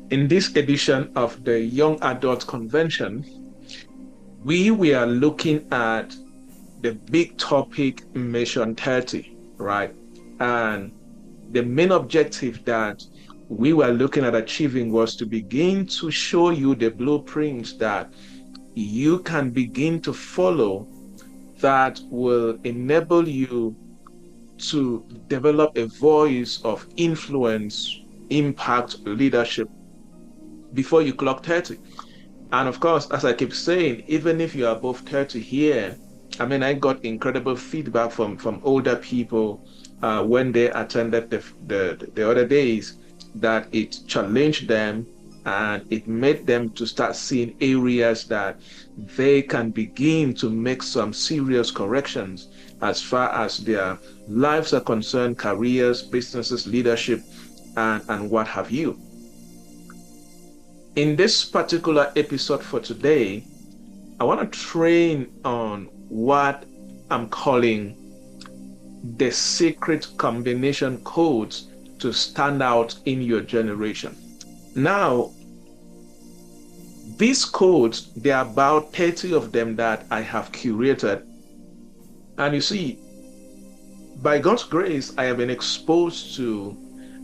In this edition of the Young Adult Convention, we were looking at the big topic Mission 30, right? And the main objective that we were looking at achieving was to begin to show you the blueprints that you can begin to follow that will enable you to develop a voice of influence, impact, leadership before you clock 30. And of course, as I keep saying, even if you are above 30 here, I mean, I got incredible feedback from older people when they attended the other days that it challenged them and it made them to start seeing areas that they can begin to make some serious corrections as far as their lives are concerned, careers, businesses, leadership, and what have you. In this particular episode for today, I want to train on what I'm calling the secret combination codes to stand out in your generation. Now, these codes, there are about 30 of them that I have curated. And you see, by God's grace, I have been exposed to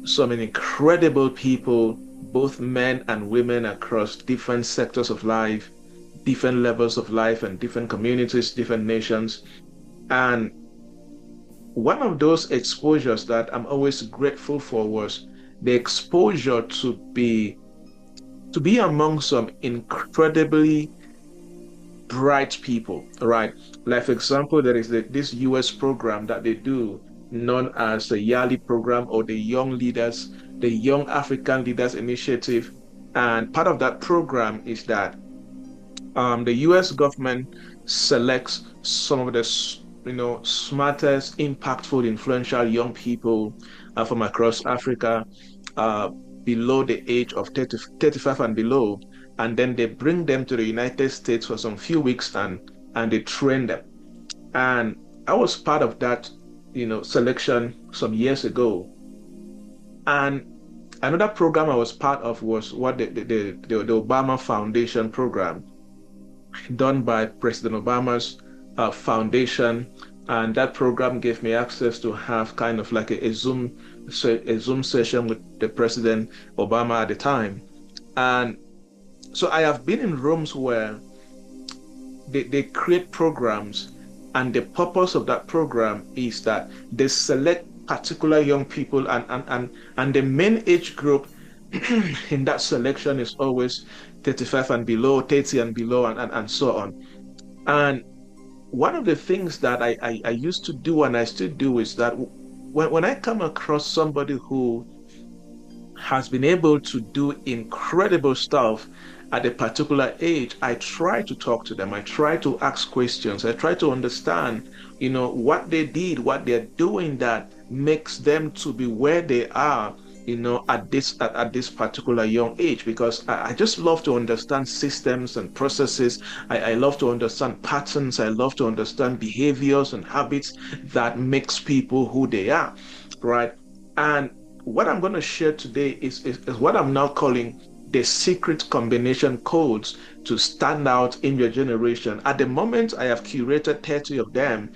some incredible people, both men and women across different sectors of life, different levels of life, and different communities, different nations. And one of those exposures that I'm always grateful for was the exposure to be among some incredibly bright people, right? Like, for example, there is this US program that they do known as the YALI program, or the Young Leaders, the Young African Leaders Initiative. And part of that program is that the US government selects some of the smartest, impactful, influential young people from across Africa uh, below the age of 35 and below, and then they bring them to the United States for some few weeks and they train them. And I was part of that, selection some years ago. And another program I was part of was what the Obama Foundation program, done by President Obama's foundation. And that program gave me access to have kind of like a Zoom session with the President Obama at the time. And so I have been in rooms where they create programs, and the purpose of that program is that they select particular young people, and the main age group in that selection is always 35 and below, 30 and below, and so on. And one of the things that I used to do and I still do is that when I come across somebody who has been able to do incredible stuff at a particular age, I try to talk to them. I try to ask questions. I try to understand, what they did, what they're doing that makes them to be where they are, at this particular young age. Because I just love to understand systems and processes. I love to understand patterns. I love to understand behaviors and habits that makes people who they are, right? And what I'm going to share today is what I'm now calling the secret combination codes to stand out in your generation. At the moment, I have curated 30 of them,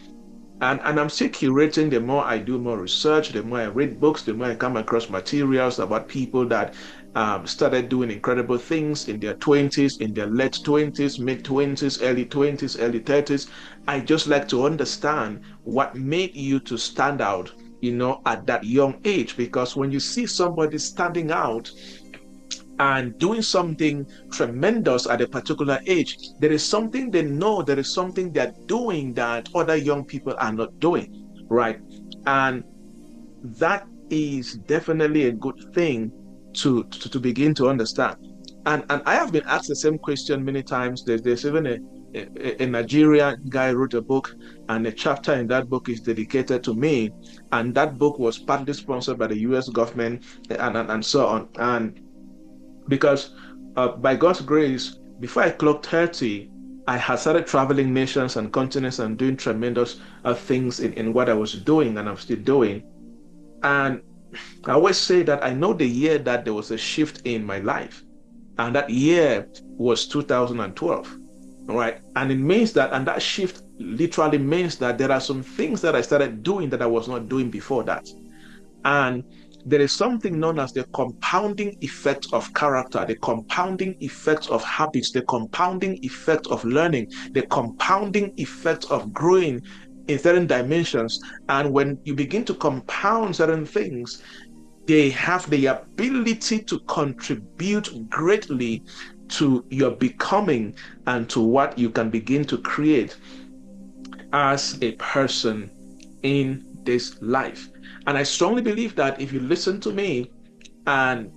and I'm still curating. The more I do more research, the more I read books, the more I come across materials about people that started doing incredible things in their 20s, in their late 20s, mid 20s, early 20s, early 30s. I just like to understand what made you to stand out, at that young age. Because when you see somebody standing out and doing something tremendous at a particular age, there is something they know, there is something they're doing that other young people are not doing, right? And that is definitely a good thing to begin to understand. And I have been asked the same question many times. There's even a Nigerian guy wrote a book, and a chapter in that book is dedicated to me. And that book was partly sponsored by the US government and so on. And because by God's grace, before I clocked 30, I had started traveling nations and continents and doing tremendous things in what I was doing and I'm still doing. And I always say that I know the year that there was a shift in my life, and that year was 2012. All right. And it means that, and that shift literally means that there are some things that I started doing that I was not doing before that. And there is something known as the compounding effect of character, the compounding effect of habits, the compounding effect of learning, the compounding effect of growing in certain dimensions. And when you begin to compound certain things, they have the ability to contribute greatly to your becoming and to what you can begin to create as a person in this life. And I strongly believe that if you listen to me and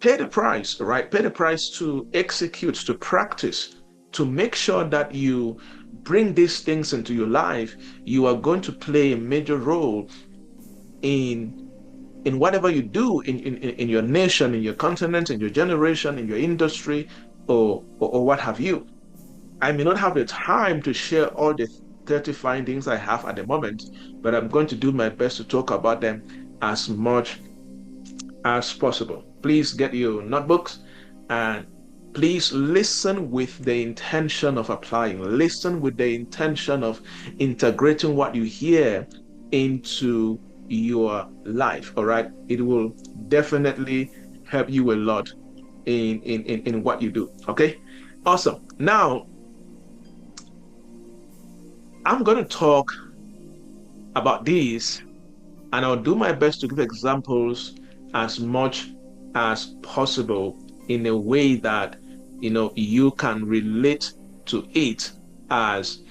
pay the price, right? Pay the price to execute, to practice, to make sure that you bring these things into your life, you are going to play a major role in whatever you do in your nation, in your continent, in your generation, in your industry, or what have you. I may not have the time to share all the 30 findings I have at the moment, but I'm going to do my best to talk about them as much as possible. Please get your notebooks and please listen with the intention of applying. Listen with the intention of integrating what you hear into your life. All right. It will definitely help you a lot in what you do. Okay. Awesome. Now, I'm going to talk about these and I'll do my best to give examples as much as possible in a way that you can relate to it as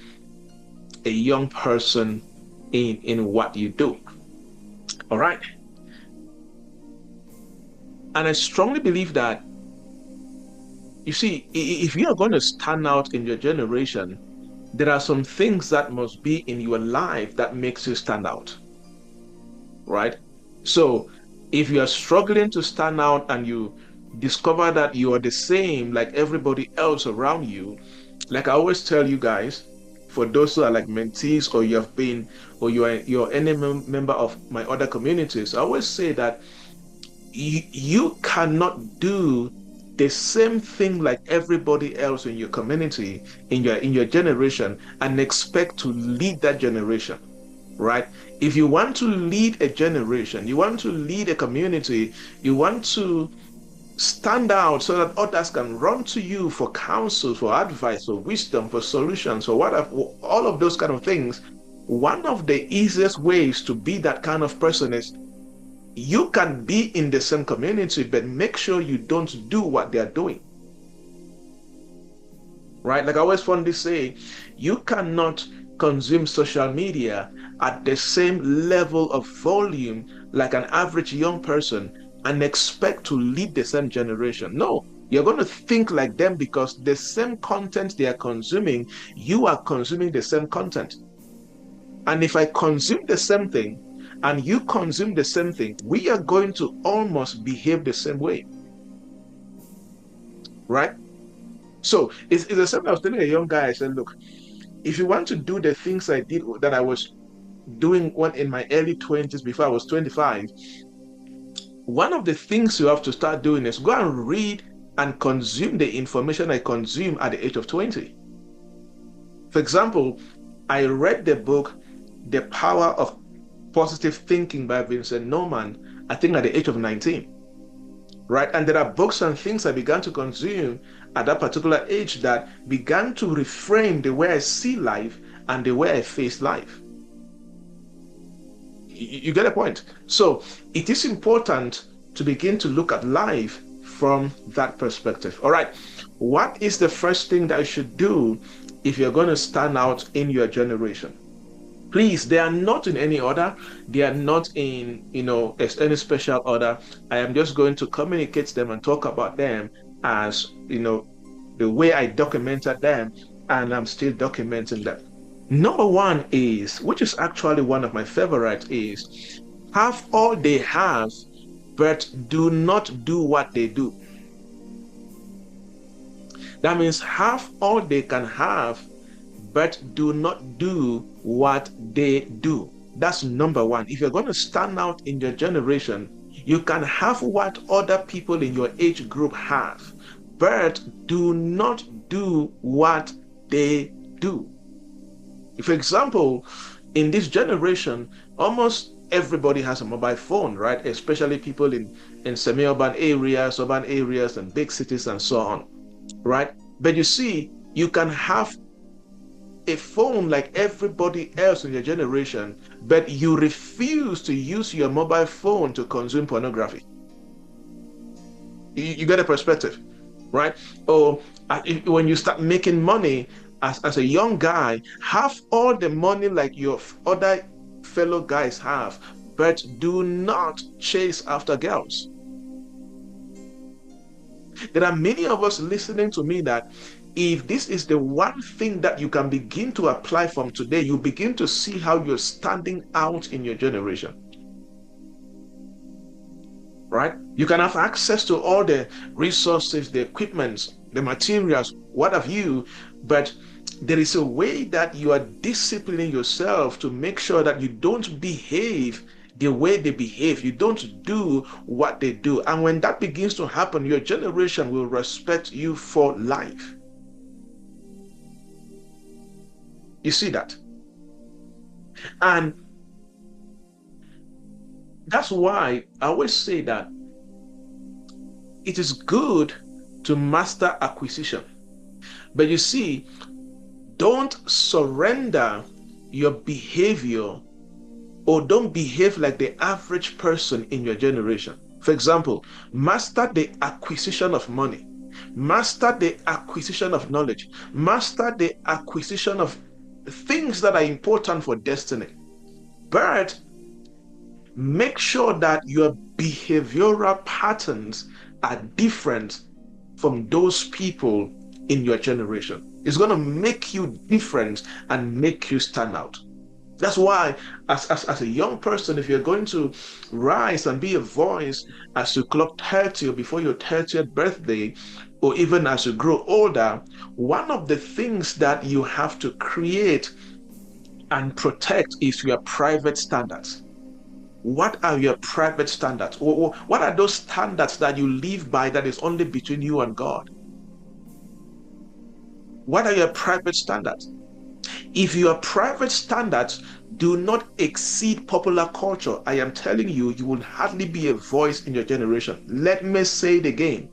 a young person in what you do. All right. And I strongly believe that, you see, if you are going to stand out in your generation, there are some things that must be in your life that makes you stand out, right? So if you are struggling to stand out and you discover that you are the same like everybody else around you, like I always tell you guys, for those who are like mentees or you have been or you're any member of my other communities, I always say that you cannot do the same thing like everybody else in your community, in your generation, and expect to lead that generation, right? If you want to lead a generation, you want to lead a community, you want to stand out so that others can run to you for counsel, for advice, for wisdom, for solutions, or whatever, all of those kind of things. One of the easiest ways to be that kind of person is you can be in the same community, but make sure you don't do what they're doing. Right? Like I always fondly say, you cannot consume social media at the same level of volume like an average young person and expect to lead the same generation. No, you're going to think like them because the same content they are consuming, you are consuming the same content. And if I consume the same thing and you consume the same thing, we are going to almost behave the same way. Right? So it's the same. I was telling a young guy, I said, look, if you want to do the things I did that I was doing when in my early 20s before I was 25, one of the things you have to start doing is go and read and consume the information I consume at the age of 20. For example, I read the book The Power of Positive Thinking by Vincent Norman, I think at the age of 19. Right? And there are books and things I began to consume at that particular age that began to reframe the way I see life and the way I face life. You get a point? So it is important to begin to look at life from that perspective. All right. What is the first thing that you should do if you're going to stand out in your generation? Please, they are not in any order. They are not in, any special order. I am just going to communicate them and talk about them as, the way I documented them, and I'm still documenting them. Number one is, which is actually one of my favorites, is have all they have, but do not do what they do. That means have all they can have, but do not do what they do. That's number one. If you're going to stand out in your generation, you can have what other people in your age group have, but do not do what they do. For example, in this generation, almost everybody has a mobile phone, right? Especially people in semi-urban areas, urban areas, and big cities, and so on, right? But you see, you can have a phone like everybody else in your generation, but you refuse to use your mobile phone to consume pornography. You get a perspective, right? Or when you start making money as a young guy, have all the money like your other fellow guys have, but do not chase after girls. There are many of us listening to me that if this is the one thing that you can begin to apply from today, you begin to see how you're standing out in your generation, right? You can have access to all the resources, the equipment, the materials, what have you, but there is a way that you are disciplining yourself to make sure that you don't behave the way they behave. You don't do what they do. And when that begins to happen, your generation will respect you for life. You see that? And that's why I always say that it is good to master acquisition. But you see, don't surrender your behavior or don't behave like the average person in your generation. For example, master the acquisition of money, master the acquisition of knowledge, master the acquisition of things that are important for destiny. But make sure that your behavioral patterns are different from those people in your generation. It's going to make you different and make you stand out. That's why, as a young person, if you're going to rise and be a voice as you clock 30 or before your 30th birthday, or even as you grow older, one of the things that you have to create and protect is your private standards. What are your private standards? Or what are those standards that you live by that is only between you and God? What are your private standards? If your private standards do not exceed popular culture, I am telling you, you will hardly be a voice in your generation. Let me say it again.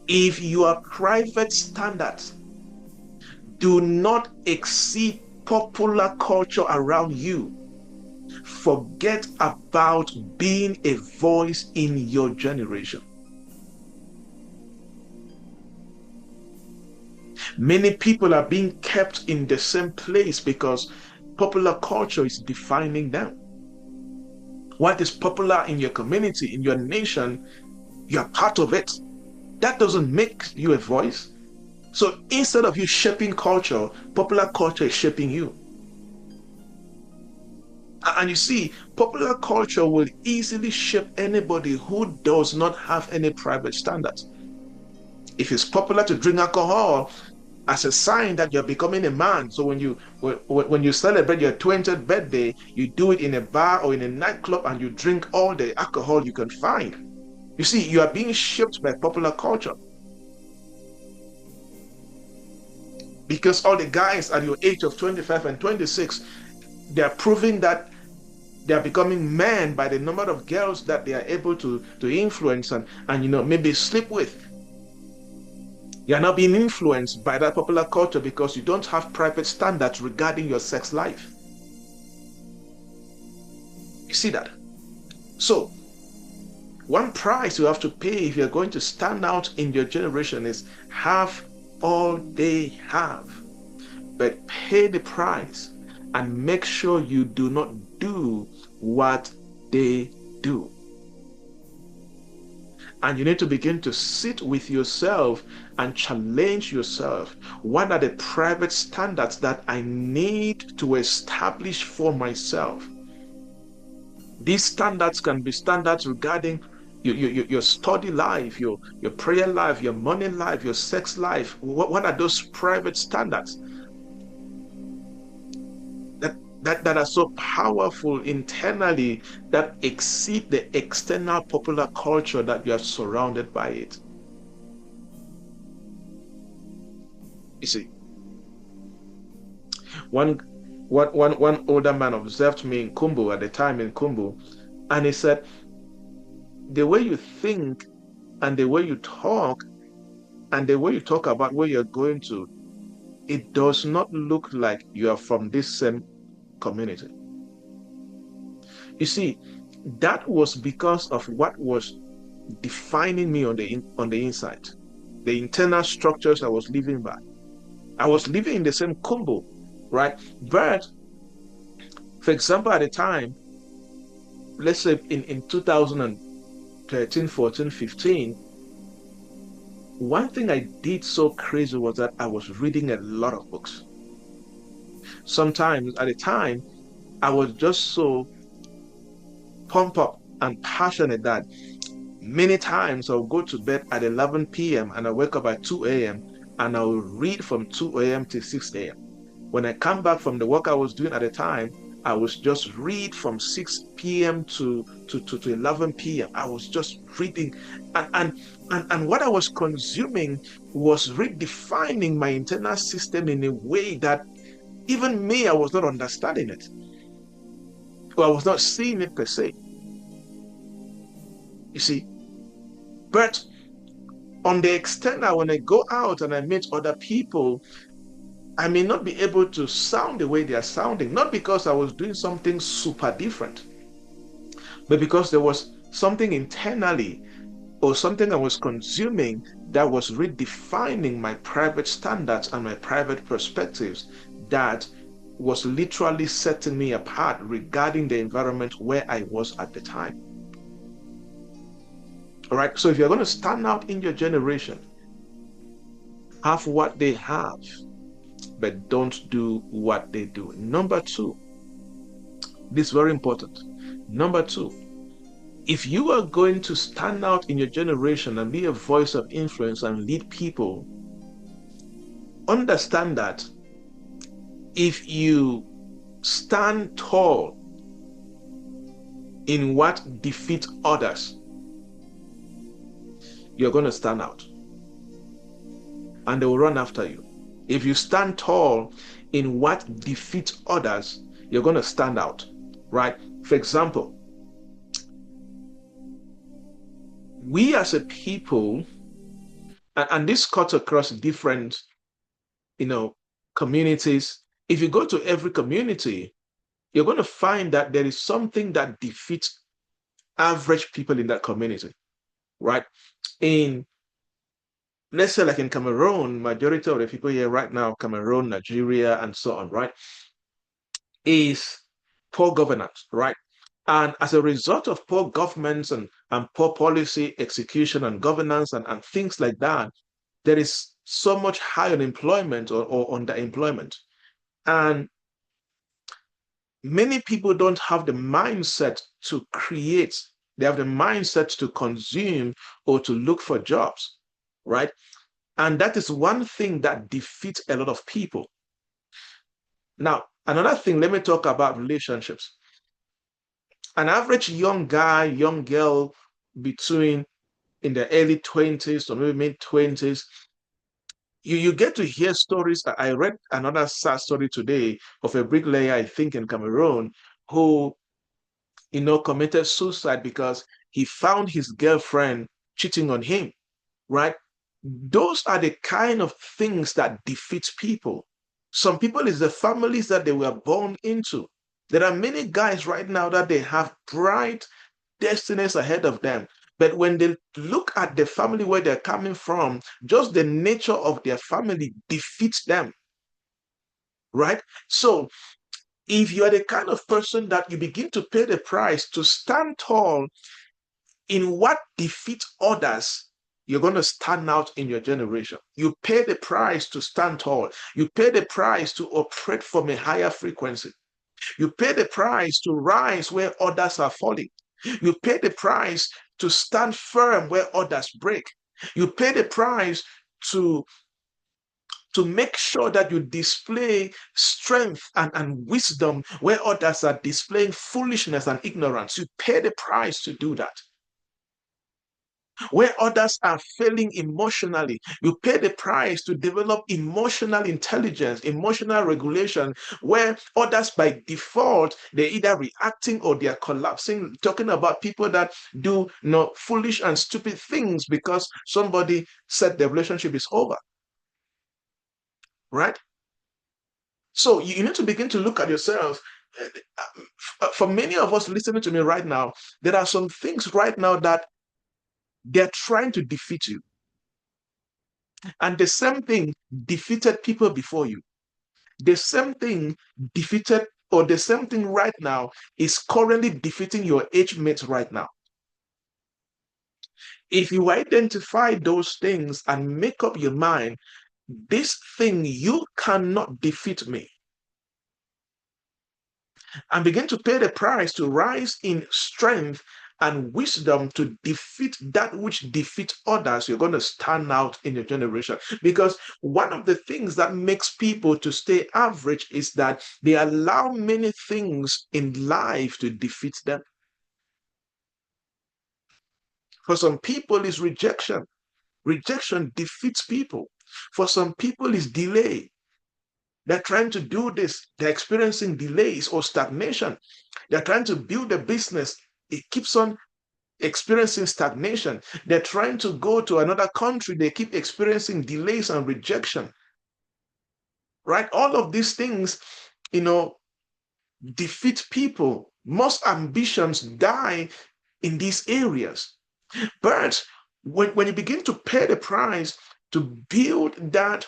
If your private standards do not exceed popular culture around you, forget about being a voice in your generation. Many people are being kept in the same place because popular culture is defining them. What is popular in your community, in your nation, you're part of it. That doesn't make you a voice. So instead of you shaping culture, popular culture is shaping you. And you see, popular culture will easily shape anybody who does not have any private standards. If it's popular to drink alcohol as a sign that you're becoming a man, so when you celebrate your 20th birthday, you do it in a bar or in a nightclub and you drink all the alcohol you can find. You see, you are being shaped by popular culture. Because all the guys at your age of 25 and 26, they are proving that they are becoming men by the number of girls that they are able to influence and maybe sleep with. You are not being influenced by that popular culture because you don't have private standards regarding your sex life. You see that? So, one price you have to pay if you're going to stand out in your generation is have all they have, but pay the price and make sure you do not do what they do. And you need to begin to sit with yourself and challenge yourself. What are the private standards that I need to establish for myself? These standards can be standards regarding your study life, your prayer life, your money life, your sex life. What are those private standards? that are so powerful internally that exceed the external popular culture that you are surrounded by it. You see, one one older man observed me in Kumbu at the time in Kumbu, and he said, the way you think and the way you talk and the way you talk about where you're going to, it does not look like you are from this same community. You see, that was because of what was defining me on the inside, the internal structures I was living by. I was living in the same combo, right? But for example, at the time, let's say in 2013, 14, 15, one thing I did so crazy was that I was reading a lot of books. Sometimes at the time, I was just so pumped up and passionate that many times I'll go to bed at 11 p.m. and I wake up at 2 a.m. and I'll read from 2 a.m. to 6 a.m. When I come back from the work I was doing at the time, I was just read from 6 p.m. to 11 p.m. I was just reading, and what I was consuming was redefining my internal system in a way that even me, I was not understanding it. Or I was not seeing it per se. You see, but on the external, when I go out and I meet other people, I may not be able to sound the way they are sounding, not because I was doing something super different, but because there was something internally or something I was consuming that was redefining my private standards and my private perspectives that was literally setting me apart regarding the environment where I was at the time. All right. So if you're going to stand out in your generation, have what they have, but don't do what they do. Number two, this is very important. Number two, if you are going to stand out in your generation and be a voice of influence and lead people, understand that if you stand tall in what defeats others, you're going to stand out and they will run after you. If you stand tall in what defeats others, you're going to stand out, right? For example, we as a people, and this cuts across different, you know, communities. If you go to every community, you're going to find that there is something that defeats average people in that community, right? In, let's say, like in Cameroon, majority of the people here right now, Cameroon, Nigeria, and so on, right, is poor governance, right? And as a result of poor governments and poor policy execution and governance and things like that, there is so much high unemployment or underemployment. And many people don't have the mindset to create, they have the mindset to consume or to look for jobs, right? And that is one thing that defeats a lot of people. Now, another thing, let me talk about relationships. An average young guy, young girl between in the early 20s or maybe mid 20s, you get to hear stories. I read another sad story today of a bricklayer, I think in Cameroon, who committed suicide because he found his girlfriend cheating on him, right? Those are the kind of things that defeat people. Some people is the families that they were born into. There are many guys right now that they have bright destinies ahead of them. But when they look at the family where they're coming from, just the nature of their family defeats them, right? So if you are the kind of person that you begin to pay the price to stand tall in what defeats others, you're going to stand out in your generation. You pay the price to stand tall. You pay the price to operate from a higher frequency. You pay the price to rise where others are falling. You pay the price to stand firm where others break. You pay the price to to make sure that you display strength and wisdom where others are displaying foolishness and ignorance. You pay the price to do that. Where others are failing emotionally, you pay the price to develop emotional intelligence, emotional regulation, where others by default, they're either reacting or they're collapsing, talking about people that do foolish and stupid things because somebody said the relationship is over, right? So you need to begin to look at yourself. For many of us listening to me right now, there are some things right now that they're trying to defeat you. And the same thing defeated people before you. The same thing defeated, or the same thing right now is currently defeating your age mates right now. If you identify those things and make up your mind, this thing, you cannot defeat me, and begin to pay the price to rise in strength and wisdom to defeat that which defeats others, you're going to stand out in your generation. Because one of the things that makes people to stay average is that they allow many things in life to defeat them. For some people, it's rejection. Rejection defeats people. For some people, it's delay. They're trying to do this. They're experiencing delays or stagnation. They're trying to build a business. It keeps on experiencing stagnation. They're trying to go to another country. They keep experiencing delays and rejection. Right? All of these things, defeat people. Most ambitions die in these areas. But when you begin to pay the price to build that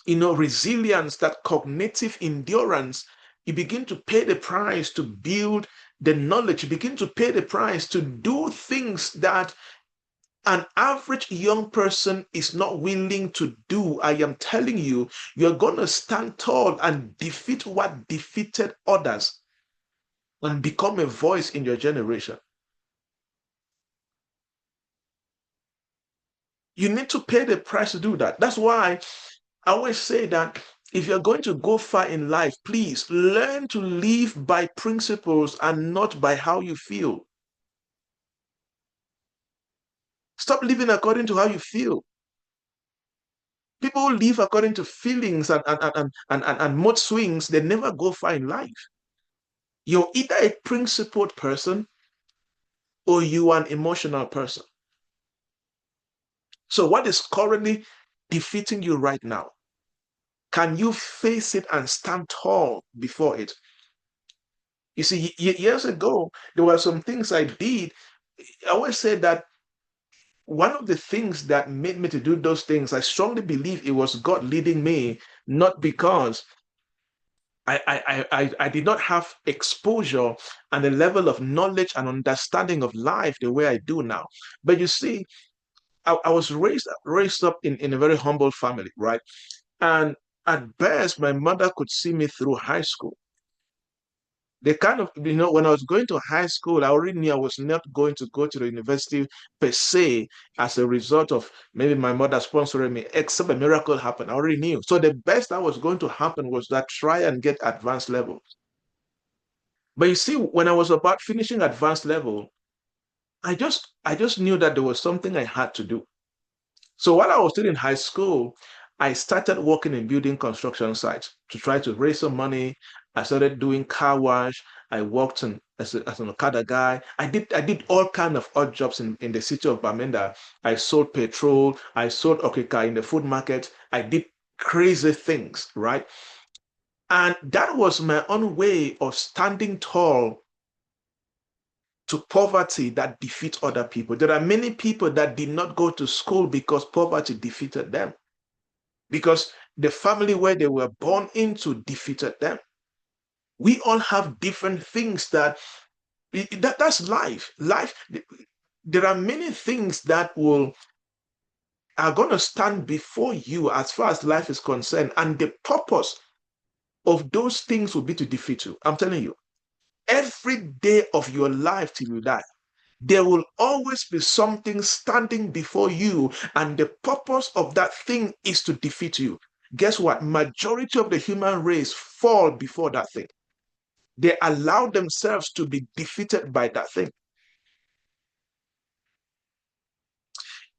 resilience, that cognitive endurance, you begin to pay the price to build the knowledge. You begin to pay the price to do things that an average young person is not willing to do. I am telling you, you're going to stand tall and defeat what defeated others and become a voice in your generation. You need to pay the price to do that. That's why I always say that if you're going to go far in life, please learn to live by principles and not by how you feel. Stop living according to how you feel. People who live according to feelings and mood swings, they never go far in life. You're either a principled person or you are an emotional person. So what is currently defeating you right now? Can you face it and stand tall before it? You see, years ago, there were some things I did. I always say that one of the things that made me to do those things, I strongly believe it was God leading me, not because I did not have exposure and a level of knowledge and understanding of life the way I do now. But you see, I was raised up in a very humble family, right? And at best, my mother could see me through high school. They kind of, when I was going to high school, I already knew I was not going to go to the university per se as a result of maybe my mother sponsoring me, except a miracle happened. I already knew. So the best that was going to happen was that try and get advanced level. But you see, when I was about finishing advanced level, I just knew that there was something I had to do. So while I was still in high school, I started working in building construction sites to try to raise some money. I started doing car wash. I worked as an Okada guy. I did all kind of odd jobs in the city of Bamenda. I sold petrol. I sold okeka in the food market. I did crazy things, right? And that was my own way of standing tall to poverty that defeats other people. There are many people that did not go to school because poverty defeated them, because the family where they were born into defeated them. We all have different things that's life. Life, there are many things that are going to stand before you as far as life is concerned, and the purpose of those things will be to defeat you. I'm telling you, every day of your life till you die, there will always be something standing before you, and the purpose of that thing is to defeat you. guess what? Majority of the human race fall before that thing. They allow themselves to be defeated by that thing.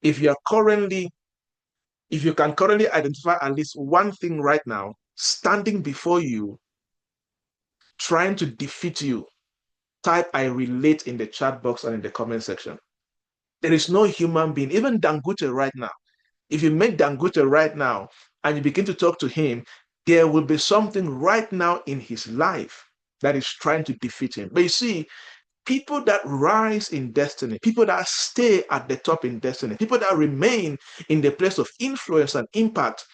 If you are currently, if you can currently identify at least one thing right now standing before you, trying to defeat you, type I relate in the chat box and in the comment section. There is no human being, even Dangote right now. If you make Dangote right now and you begin to talk to him, there will be something right now in his life that is trying to defeat him. But you see, people that rise in destiny, people that stay at the top in destiny, people that remain in the place of influence and impact,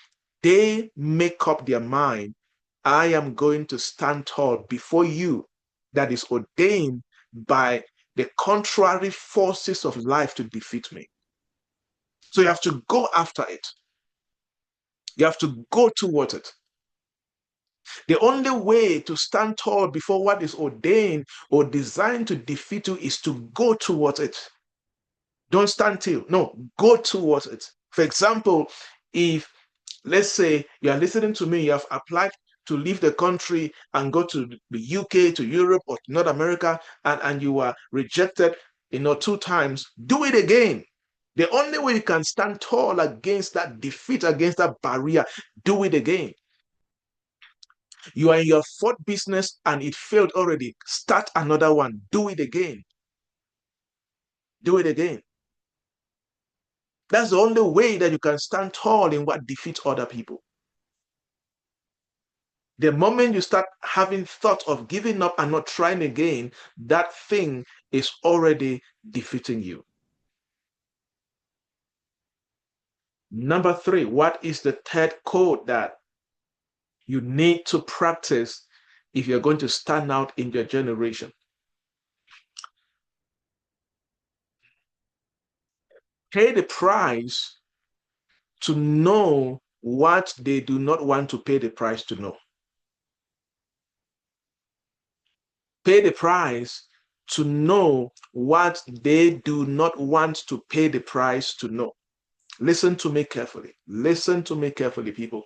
they make up their mind. I am going to stand tall before you that is ordained by the contrary forces of life to defeat me. So you have to go after it. You have to go towards it. The only way to stand tall before what is ordained or designed to defeat you is to go towards it. Don't stand still. No, go towards it. For example, if let's say you are listening to me, you have applied to leave the country and go to the UK, to Europe, or to North America, and you are rejected, 2 times, do it again. The only way you can stand tall against that defeat, against that barrier, do it again. You are in your fourth business and it failed already. Start another one. Do it again. Do it again. That's the only way that you can stand tall in what defeats other people. The moment you start having thought of giving up and not trying again, that thing is already defeating you. Number 3, what is the third code that you need to practice if you're going to stand out in your generation? Pay the price to know what they do not want to pay the price to know. Pay the price to know what they do not want to pay the price to know. Listen to me carefully. Listen to me carefully, people.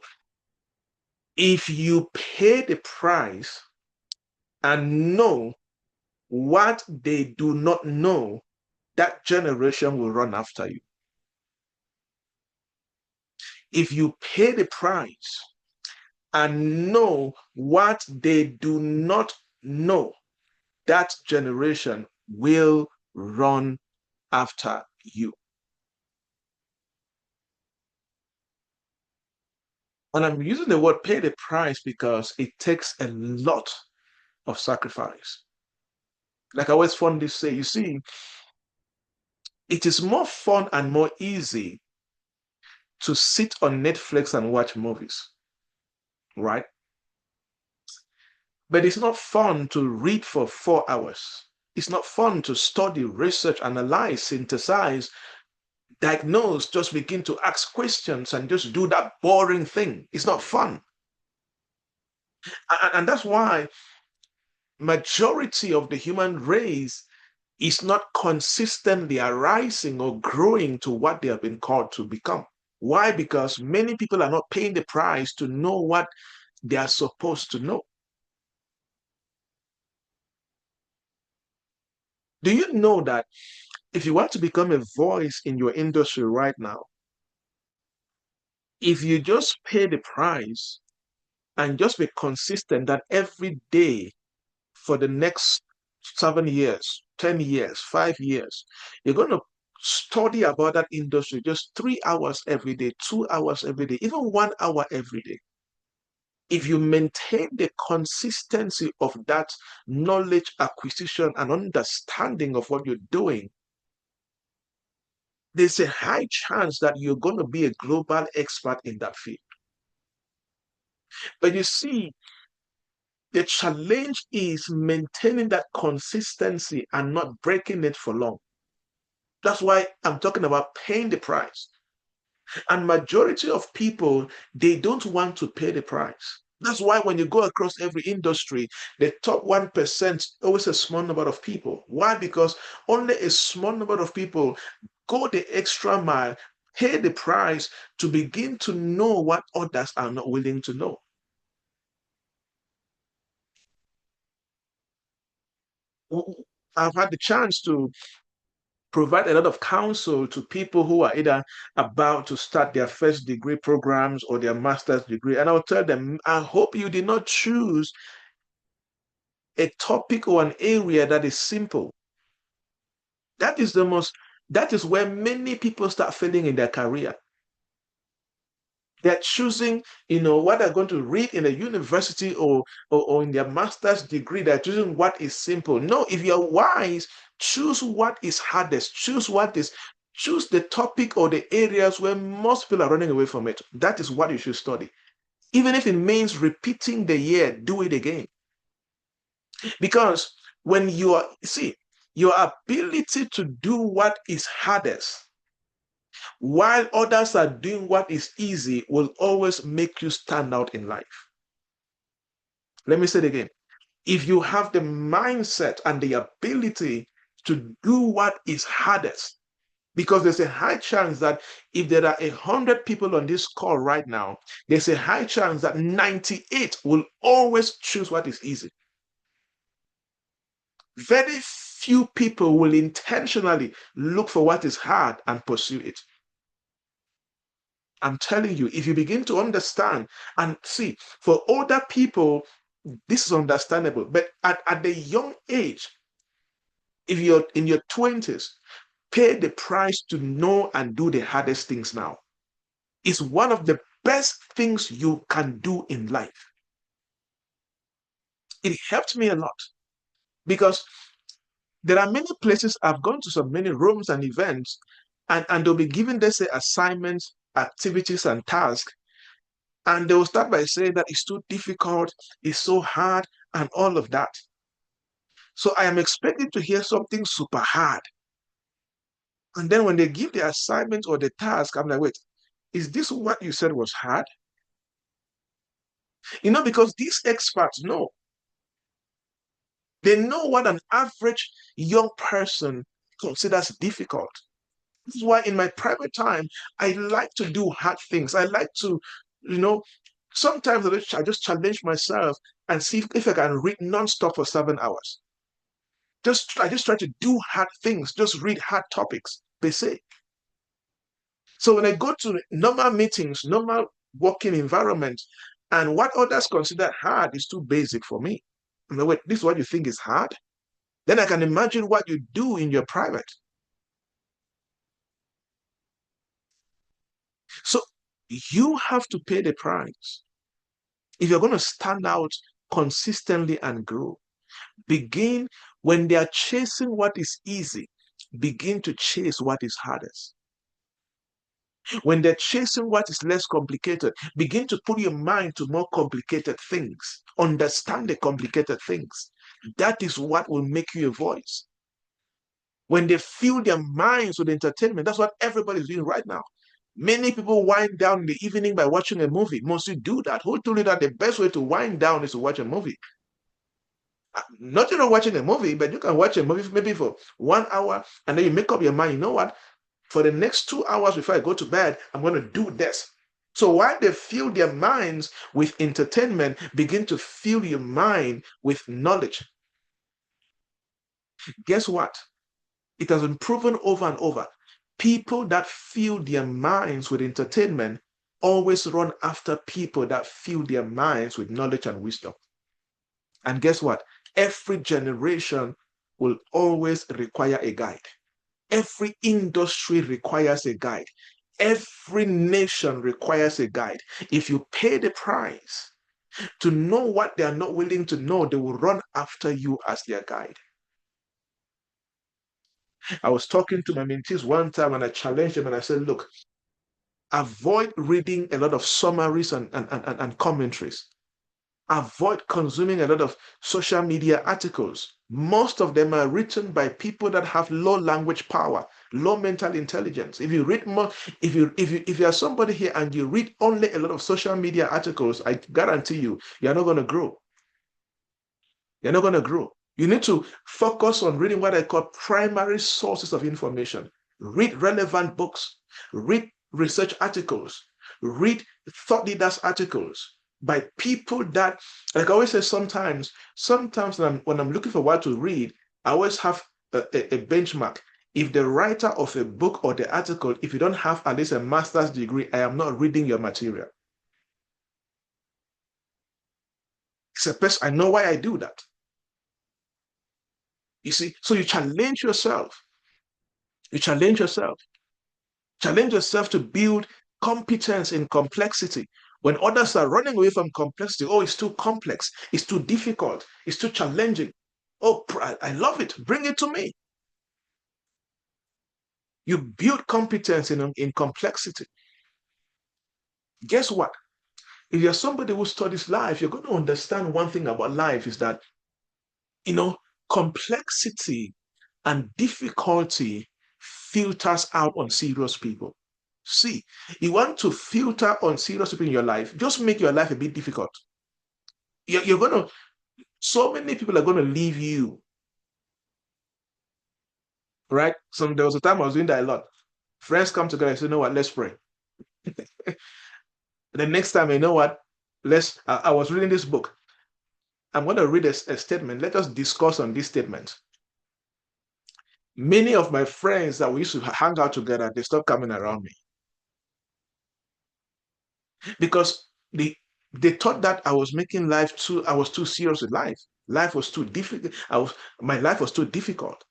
If you pay the price and know what they do not know, that generation will run after you. If you pay the price and know what they do not know, that generation will run after you. And I'm using the word pay the price because it takes a lot of sacrifice. Like I always fondly say, you see, it is more fun and more easy to sit on Netflix and watch movies, right? But it's not fun to read for 4 hours. It's not fun to study, research, analyze, synthesize, diagnose, just begin to ask questions and just do that boring thing. It's not fun. And that's why majority of the human race is not consistently arising or growing to what they have been called to become. Why? Because many people are not paying the price to know what they are supposed to know. Do you know that if you want to become a voice in your industry right now, if you just pay the price and just be consistent that every day for the next 7 years, 10 years, 5 years, you're going to study about that industry just 3 hours every day, 2 hours every day, even 1 hour every day. If you maintain the consistency of that knowledge acquisition and understanding of what you're doing, there's a high chance that you're going to be a global expert in that field. But you see, the challenge is maintaining that consistency and not breaking it for long. That's why I'm talking about paying the price. And majority of people, they don't want to pay the price. That's why when you go across every industry, the top 1% always a small number of people. Why? Because only a small number of people go the extra mile pay the price to begin to know what others are not willing to know. I've had the chance to provide a lot of counsel to people who are either about to start their first degree programs or their master's degree. And I'll tell them, I hope you did not choose a topic or an area that is simple. That is that is where many people start failing in their career. They're choosing, what they're going to read in a university or in their master's degree. They're choosing what is simple. No, if you're wise, choose what is hardest. Choose the topic or the areas where most people are running away from it. That is what you should study. Even if it means repeating the year, do it again. Because when your ability to do what is hardest while others are doing what is easy will always make you stand out in life. Let me say it again. If you have the mindset and the ability to do what is hardest, because there's a high chance that if there are 100 people on this call right now, there's a high chance that 98 will always choose what is easy. Very few people will intentionally look for what is hard and pursue it. I'm telling you, if you begin to understand and see, for older people, this is understandable. But at the young age, if you're in your 20s, pay the price to know and do the hardest things now. It's one of the best things you can do in life. It helped me a lot because there are many places I've gone to, so many rooms and events, and they'll be given, they say, assignments, activities, and tasks. And they will start by saying that it's too difficult, it's so hard, and all of that. So I am expecting to hear something super hard. And then when they give the assignment or the task, I'm like, wait, is this what you said was hard? Because these experts know. They know what an average young person considers difficult. This is why in my private time, I like to do hard things. I like to, you know, sometimes I just challenge myself and see if I can read nonstop for 7 hours. I just try to do hard things, just read hard topics, they say. So when I go to normal meetings, normal working environments, and what others consider hard is too basic for me. I'm like, wait, this is what you think is hard? Then I can imagine what you do in your private. So you have to pay the price. If you're going to stand out consistently and grow, begin when they are chasing what is easy, begin to chase what is hardest. When they're chasing what is less complicated, begin to put your mind to more complicated things. Understand the complicated things. That is what will make you a voice. When they fill their minds with entertainment, that's what everybody's doing right now. Many people wind down in the evening by watching a movie. Must you do that? Who told you that the best way to wind down is to watch a movie? Not watching a movie, but you can watch a movie maybe for 1 hour and then you make up your mind, you know what? For the next 2 hours before I go to bed, I'm going to do this. So while they fill their minds with entertainment, begin to fill your mind with knowledge. Guess what? It has been proven over and over. People that fill their minds with entertainment always run after people that fill their minds with knowledge and wisdom. And guess what? Every generation will always require a guide. Every industry requires a guide. Every nation requires a guide. If you pay the price to know what they are not willing to know, they will run after you as their guide. I was talking to my mentees one time and I challenged them and I said, look, avoid reading a lot of summaries and commentaries. Avoid consuming a lot of social media articles. Most of them are written by people that have low language power, low mental intelligence. If you read more, if you are somebody here and you read only a lot of social media articles, I guarantee you're not going to grow. You're not going to grow. You need to focus on reading what I call primary sources of information. Read relevant books. Read research articles, read thought leaders articles by people that, like I always say, sometimes when I'm looking for what to read, I always have a benchmark. If the writer of a book or the article, if you don't have at least a master's degree, I am not reading your material. It's a person, I know why I do that. You see, so you challenge yourself. You challenge yourself. Challenge yourself to build competence in complexity. When others are running away from complexity, oh, it's too complex, it's too difficult, it's too challenging. Oh, I love it. Bring it to me. You build competence in complexity. Guess what? If you're somebody who studies life, you're going to understand one thing about life is that, you know, complexity and difficulty filters out on serious people. See, you want to filter on serious people in your life, just make your life a bit difficult. You're going to, so many people are going to leave you, right? There was a time I was doing that a lot. Friends come together and say, you know what, let's pray. The next time, you know what, I was reading this book. I'm going to read a statement. Let us discuss on this statement. Many of my friends that we used to hang out together, they stopped coming around me because they thought that I was making I was too serious with life. Life was too difficult. My life was too difficult.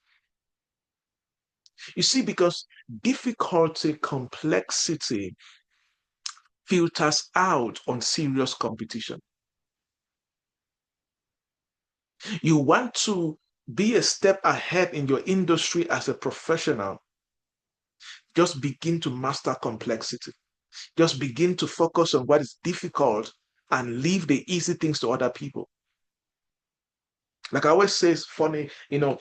You see, because difficulty, complexity filters out on serious competition. You want to be a step ahead in your industry as a professional, just begin to master complexity. Just begin to focus on what is difficult and leave the easy things to other people. Like I always say, it's funny, there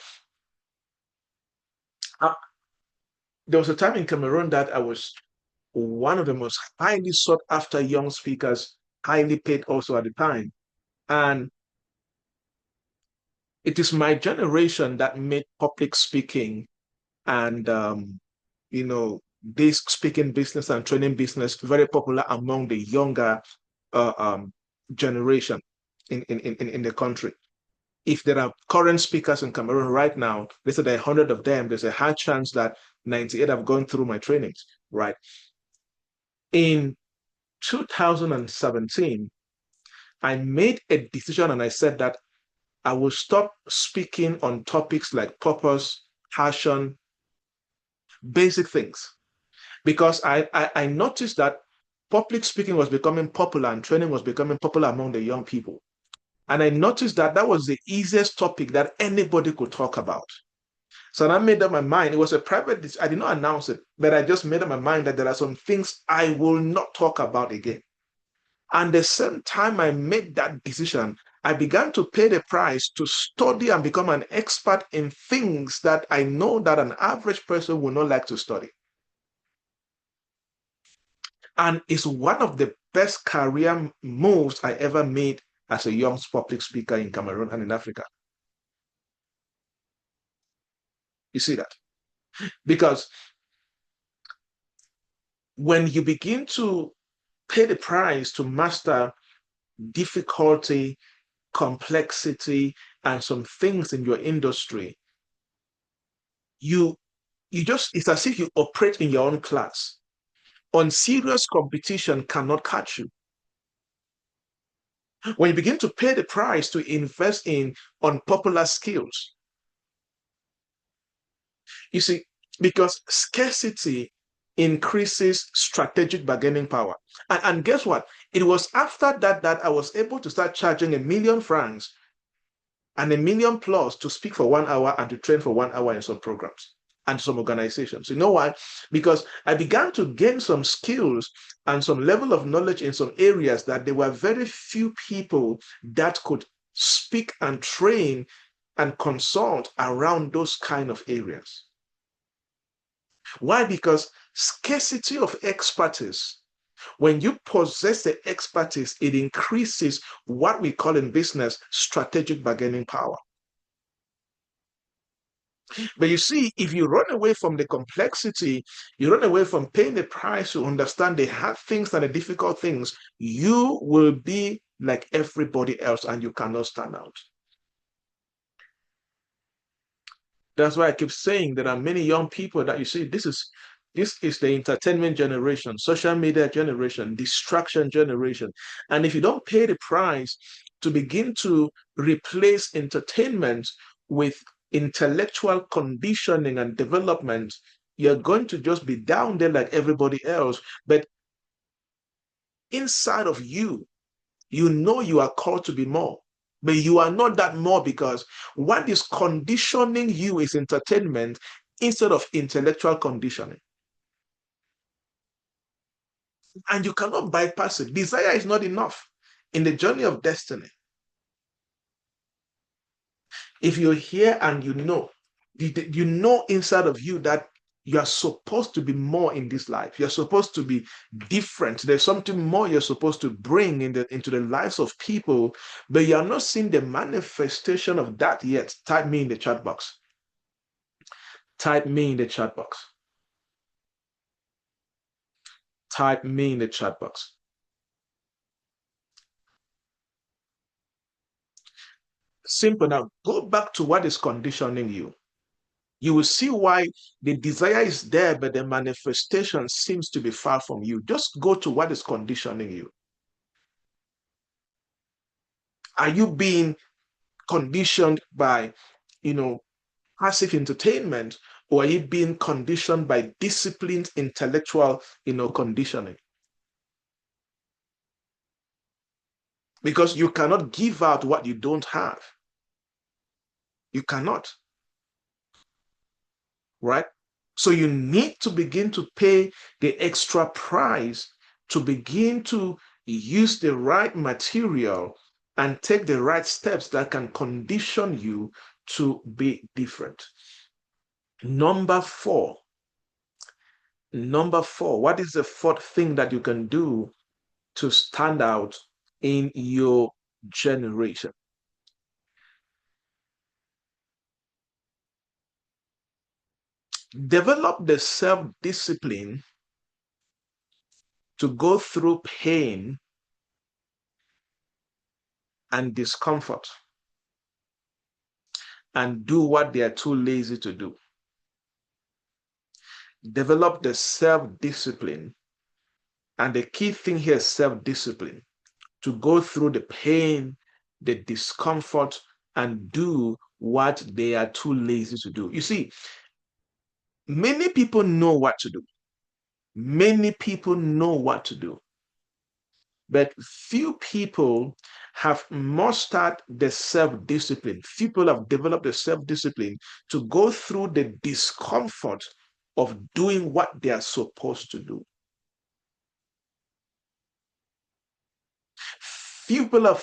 was a time in Cameroon that I was one of the most highly sought after young speakers, highly paid also at the time. And it is my generation that made public speaking and this speaking business and training business very popular among the younger generation in the country. If there are current speakers in Cameroon right now, let's say there are 100 of them, there's a high chance that 98 have gone through my trainings, right? In 2017, I made a decision and I said that I will stop speaking on topics like purpose, passion, basic things. Because I noticed that public speaking was becoming popular and training was becoming popular among the young people. And I noticed that that was the easiest topic that anybody could talk about. So I made up my mind. It was a private, I did not announce it, but I just made up my mind that there are some things I will not talk about again. And the same time I made that decision, I began to pay the price to study and become an expert in things that I know that an average person would not like to study. And it's one of the best career moves I ever made as a young public speaker in Cameroon and in Africa. You see that? Because when you begin to pay the price to master difficulty, complexity, and some things in your industry, it's as if you operate in your own class. Unserious competition cannot catch you. When you begin to pay the price to invest in unpopular skills, you see, because scarcity increases strategic bargaining power. And guess what? It was after that I was able to start charging £1 million and £1 million plus to speak for 1 hour and to train for 1 hour in some programs and some organizations. You know why? Because I began to gain some skills and some level of knowledge in some areas that there were very few people that could speak and train and consult around those kind of areas. Why? Because scarcity of expertise. When you possess the expertise, it increases what we call in business strategic bargaining power. But you see, if you run away from the complexity, you run away from paying the price to understand the hard things and the difficult things, you will be like everybody else and you cannot stand out. That's why I keep saying there are many young people that you see, this is the entertainment generation, social media generation, distraction generation. And if you don't pay the price to begin to replace entertainment with intellectual conditioning and development, you're going to just be down there like everybody else. But inside of you, you know you are called to be more. But you are not that more because what is conditioning you is entertainment instead of intellectual conditioning. And you cannot bypass it. Desire is not enough in the journey of destiny. If you're here and you know inside of you that you are supposed to be more in this life. You're supposed to be different. There's something more you're supposed to bring into the lives of people, but you're not seeing the manifestation of that yet. Type me in the chat box. Type me in the chat box. Type me in the chat box. Simple. Now go back to what is conditioning you. You will see why the desire is there, but the manifestation seems to be far from you. Just go to what is conditioning you. Are you being conditioned by, you know, passive entertainment, or are you being conditioned by disciplined intellectual, conditioning? Because you cannot give out what you don't have. You cannot, right? So you need to begin to pay the extra price to begin to use the right material and take the right steps that can condition you to be different. Number four, what is the fourth thing that you can do to stand out in your generation? Develop the self-discipline to go through pain and discomfort and do what they are too lazy to do. Develop the self-discipline. And the key thing here is self-discipline to go through the pain, the discomfort, and do what they are too lazy to do. You see, many people know what to do. Many people know what to do. But few people have mastered the self-discipline. Few people have developed the self-discipline to go through the discomfort of doing what they are supposed to do. Few people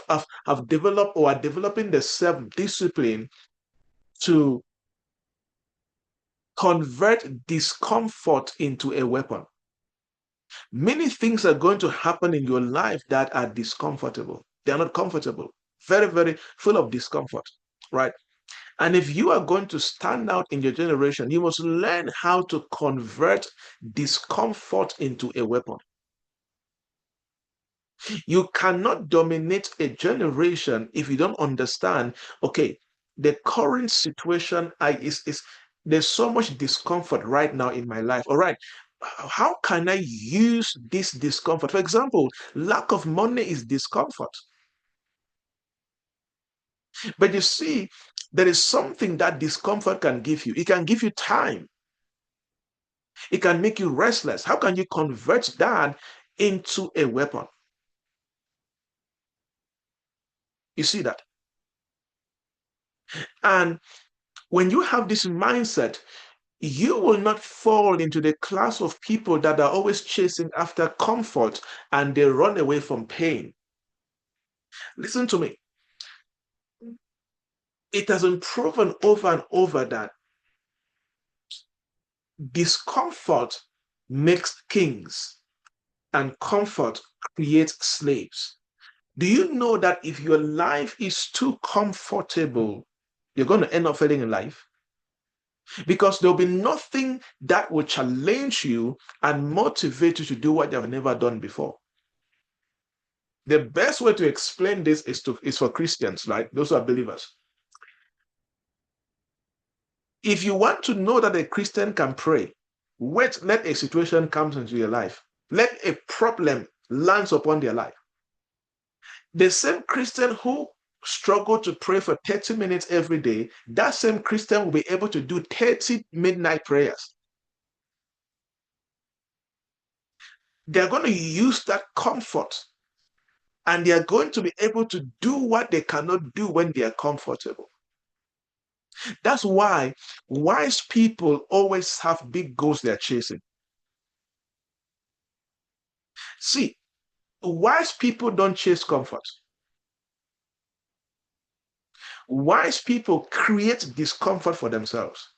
have developed or are developing the self-discipline to convert discomfort into a weapon. Many things are going to happen in your life that are discomfortable. They are not comfortable. Very, very full of discomfort, right? And if you are going to stand out in your generation, you must learn how to convert discomfort into a weapon. You cannot dominate a generation if you don't understand, okay, the current situation is there's so much discomfort right now in my life. All right. How can I use this discomfort? For example, lack of money is discomfort. But you see, there is something that discomfort can give you. It can give you time. It can make you restless. How can you convert that into a weapon? You see that? And when you have this mindset, you will not fall into the class of people that are always chasing after comfort and they run away from pain. Listen to me. It has been proven over and over that discomfort makes kings and comfort creates slaves. Do you know that if your life is too comfortable, you're going to end up failing in life? because there'll be nothing that will challenge you and motivate you to do what you have never done before. The best way to explain this is for Christians, right? Those who are believers. If you want to know that a Christian can pray, wait, let a situation comes into your life. Let a problem lands upon their life. The same Christian who struggle to pray for 30 minutes every day, that same Christian will be able to do 30 midnight prayers. They're going to use that comfort and they are going to be able to do what they cannot do when they are comfortable. That's why wise people always have big goals they're chasing. See, wise people don't chase comfort. Wise people create discomfort for themselves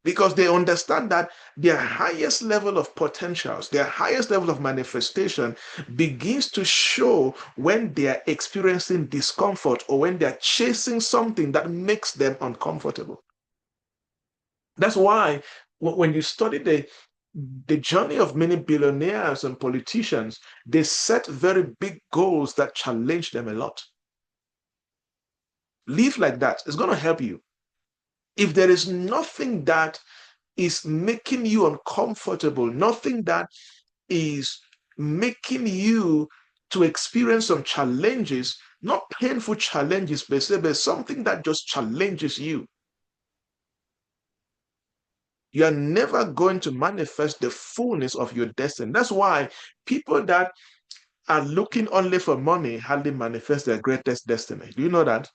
because they understand that their highest level of potentials, their highest level of manifestation begins to show when they are experiencing discomfort or when they're chasing something that makes them uncomfortable. That's why when you study the journey of many billionaires and politicians, they set very big goals that challenge them a lot. Live like that. It's going to help you. If there is nothing that is making you uncomfortable, nothing that is making you to experience some challenges, not painful challenges per se, but something that just challenges you, you are never going to manifest the fullness of your destiny. That's why people that are looking only for money hardly manifest their greatest destiny. Do you know that?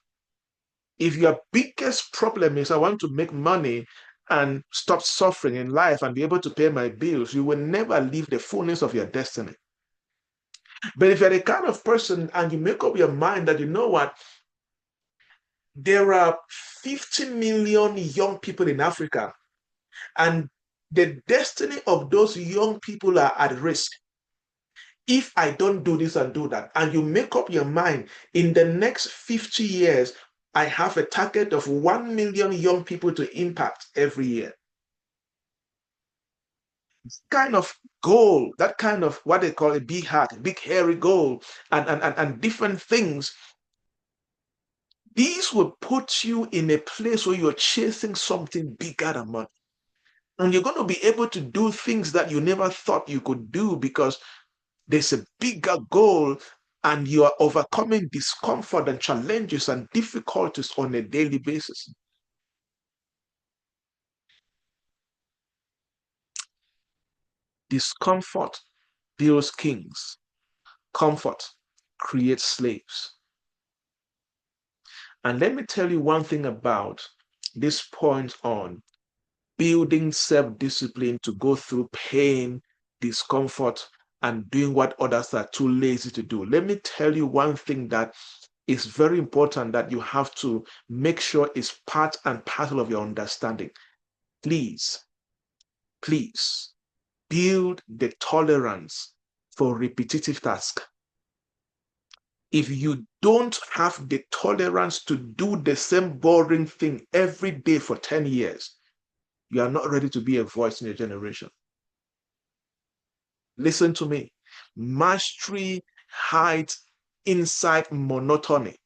If your biggest problem is I want to make money and stop suffering in life and be able to pay my bills, you will never live the fullness of your destiny. But if you're the kind of person and you make up your mind that you know what, there are 50 million young people in Africa and the destiny of those young people are at risk. If I don't do this and do that, and you make up your mind in the next 50 years, I have a target of 1 million young people to impact every year. Kind of goal, that kind of what they call a big heart, big hairy goal, and different things. These will put you in a place where you're chasing something bigger than money. And you're going to be able to do things that you never thought you could do because there's a bigger goal and you are overcoming discomfort and challenges and difficulties on a daily basis. Discomfort builds kings. Comfort creates slaves. And let me tell you one thing about this point on building self-discipline to go through pain, discomfort, and doing what others are too lazy to do. Let me tell you one thing that is very important that you have to make sure is part and parcel of your understanding. Please, please build the tolerance for repetitive tasks. If you don't have the tolerance to do the same boring thing every day for 10 years, you are not ready to be a voice in your generation. Listen to me. Mastery hides inside monotony.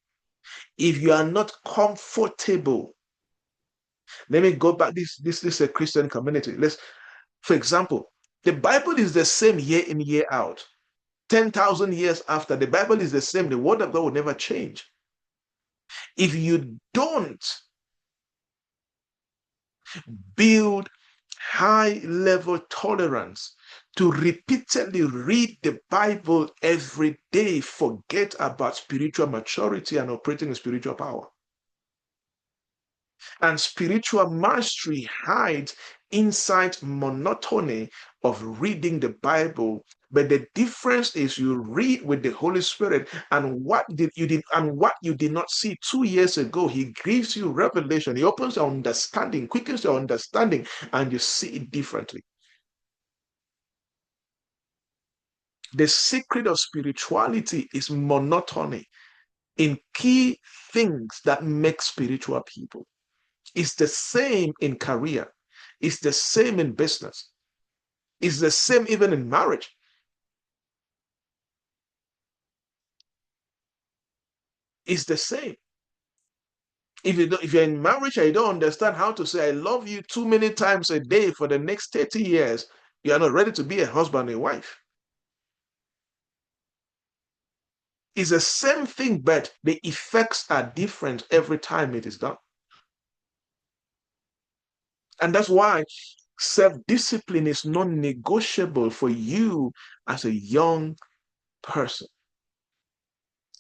If you are not comfortable, let me go back. This is a Christian community. For example, the Bible is the same year in, year out. 10,000 years after, the Bible is the same. The word of God will never change. If you don't build high level tolerance to repeatedly read the Bible every day, forget about spiritual maturity and operating in spiritual power. And spiritual mastery hides inside monotony of reading the Bible. But the difference is you read with the Holy Spirit, and what you did not see 2 years ago, He gives you revelation. He opens your understanding, quickens your understanding, and you see it differently. The secret of spirituality is monotony in key things that make spiritual people. It's the same in career. It's the same in business. It's the same even in marriage. It's the same. If you're in marriage and you don't understand how to say I love you too many times a day for the next 30 years, you are not ready to be a husband and wife. It's the same thing, but the effects are different every time it is done. And that's why self-discipline is non-negotiable for you as a young person.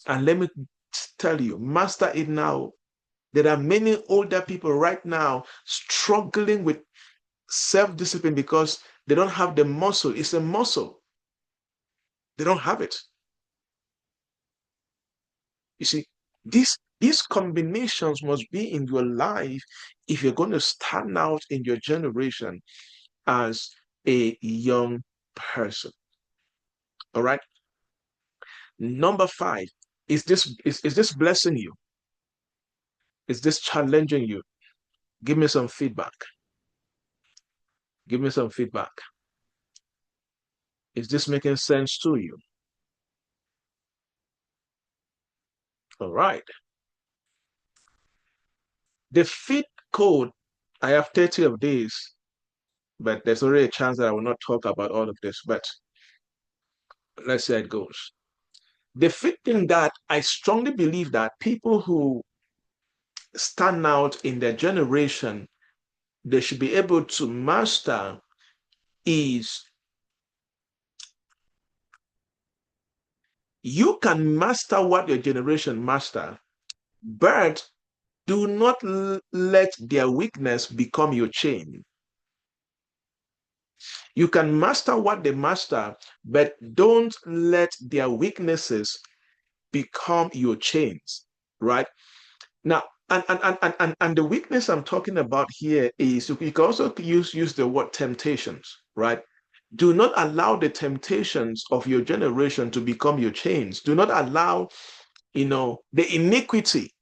And let me tell you, master it now. There are many older people right now struggling with self-discipline because they don't have the muscle. It's a muscle. They don't have it. You see, these combinations must be in your life if you're going to stand out in your generation as a young person. All right. Number five, is this blessing you? Is this challenging you? Give me some feedback. Give me some feedback. Is this making sense to you? All right. The fit code, I have 30 of these, but there's already a chance that I will not talk about all of this, but let's see how it goes. The fit thing that I strongly believe that people who stand out in their generation, they should be able to master is you can master what your generation master, but do not let their weakness become your chain. You can master what they master, but don't let their weaknesses become your chains, right? Now, and the weakness I'm talking about here is you can also use the word temptations, right? Do not allow the temptations of your generation to become your chains. Do not allow, the iniquity,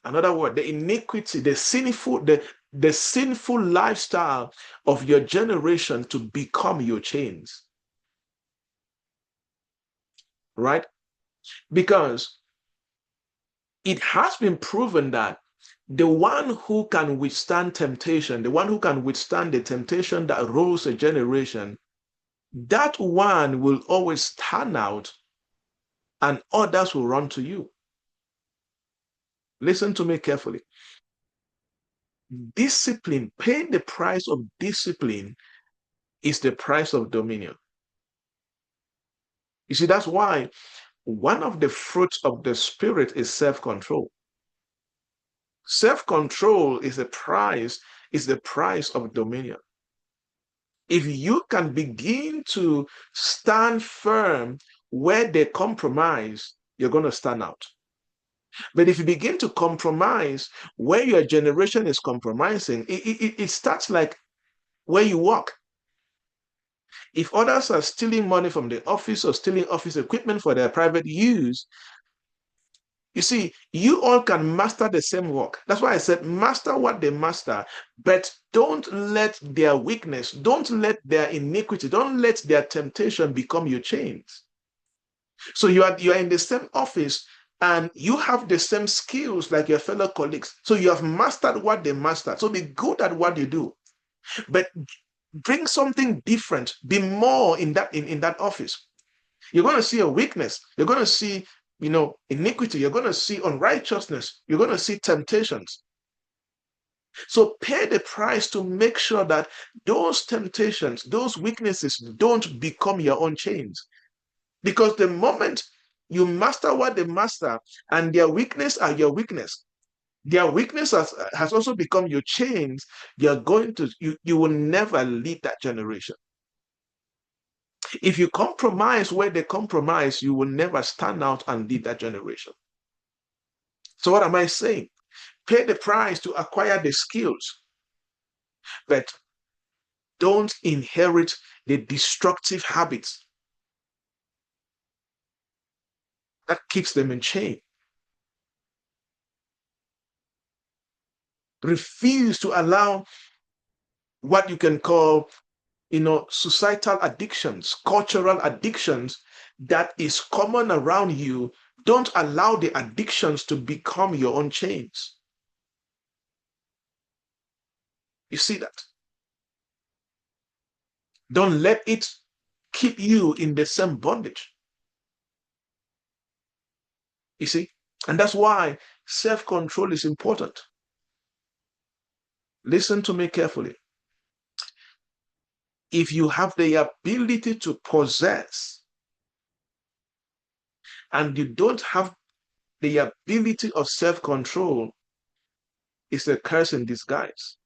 another word, the iniquity, the sinful lifestyle of your generation to become your chains, right? Because it has been proven that the one who can withstand temptation, the one who can withstand the temptation that rules a generation, that one will always stand out and others will run to you. Listen to me carefully. Discipline, paying the price of discipline is the price of dominion. You see, that's why one of the fruits of the Spirit is self-control. Self-control is the price of dominion. If you can begin to stand firm where they compromise, you're going to stand out. But if you begin to compromise where your generation is compromising, it starts like where you work. If others are stealing money from the office or stealing office equipment for their private use, you see, you all can master the same work. That's why I said master what they master, but don't let their weakness, don't let their iniquity, don't let their temptation become your chains. So you are in the same office and you have the same skills like your fellow colleagues. So you have mastered what they mastered. So be good at what you do, but bring something different. Be more in that office. You're going to see a weakness. You're going to see, iniquity. You're going to see unrighteousness. You're going to see temptations. So pay the price to make sure that those temptations, those weaknesses don't become your own chains. Because the moment you master what they master and their weakness are your weakness, their weakness has also become your chains, you will never lead that generation. If you compromise where they compromise, you will never stand out and lead that generation. So what am I saying? Pay the price to acquire the skills, but don't inherit the destructive habits that keeps them in chain. Refuse to allow what you can call, societal addictions, cultural addictions that is common around you. Don't allow the addictions to become your own chains. You see that? Don't let it keep you in the same bondage. You see? And that's why self-control is important. Listen to me carefully. If you have the ability to possess and you don't have the ability of self-control, it's a curse in disguise.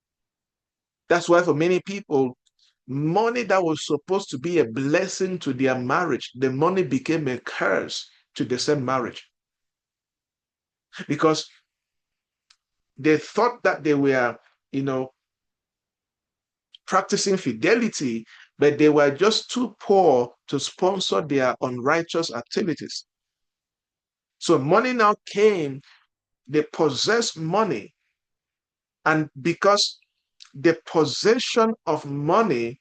That's why for many people, money that was supposed to be a blessing to their marriage, the money became a curse to the same marriage. Because they thought that they were, you know, practicing fidelity, but they were just too poor to sponsor their unrighteous activities. So money now came, they possessed money, and because the possession of money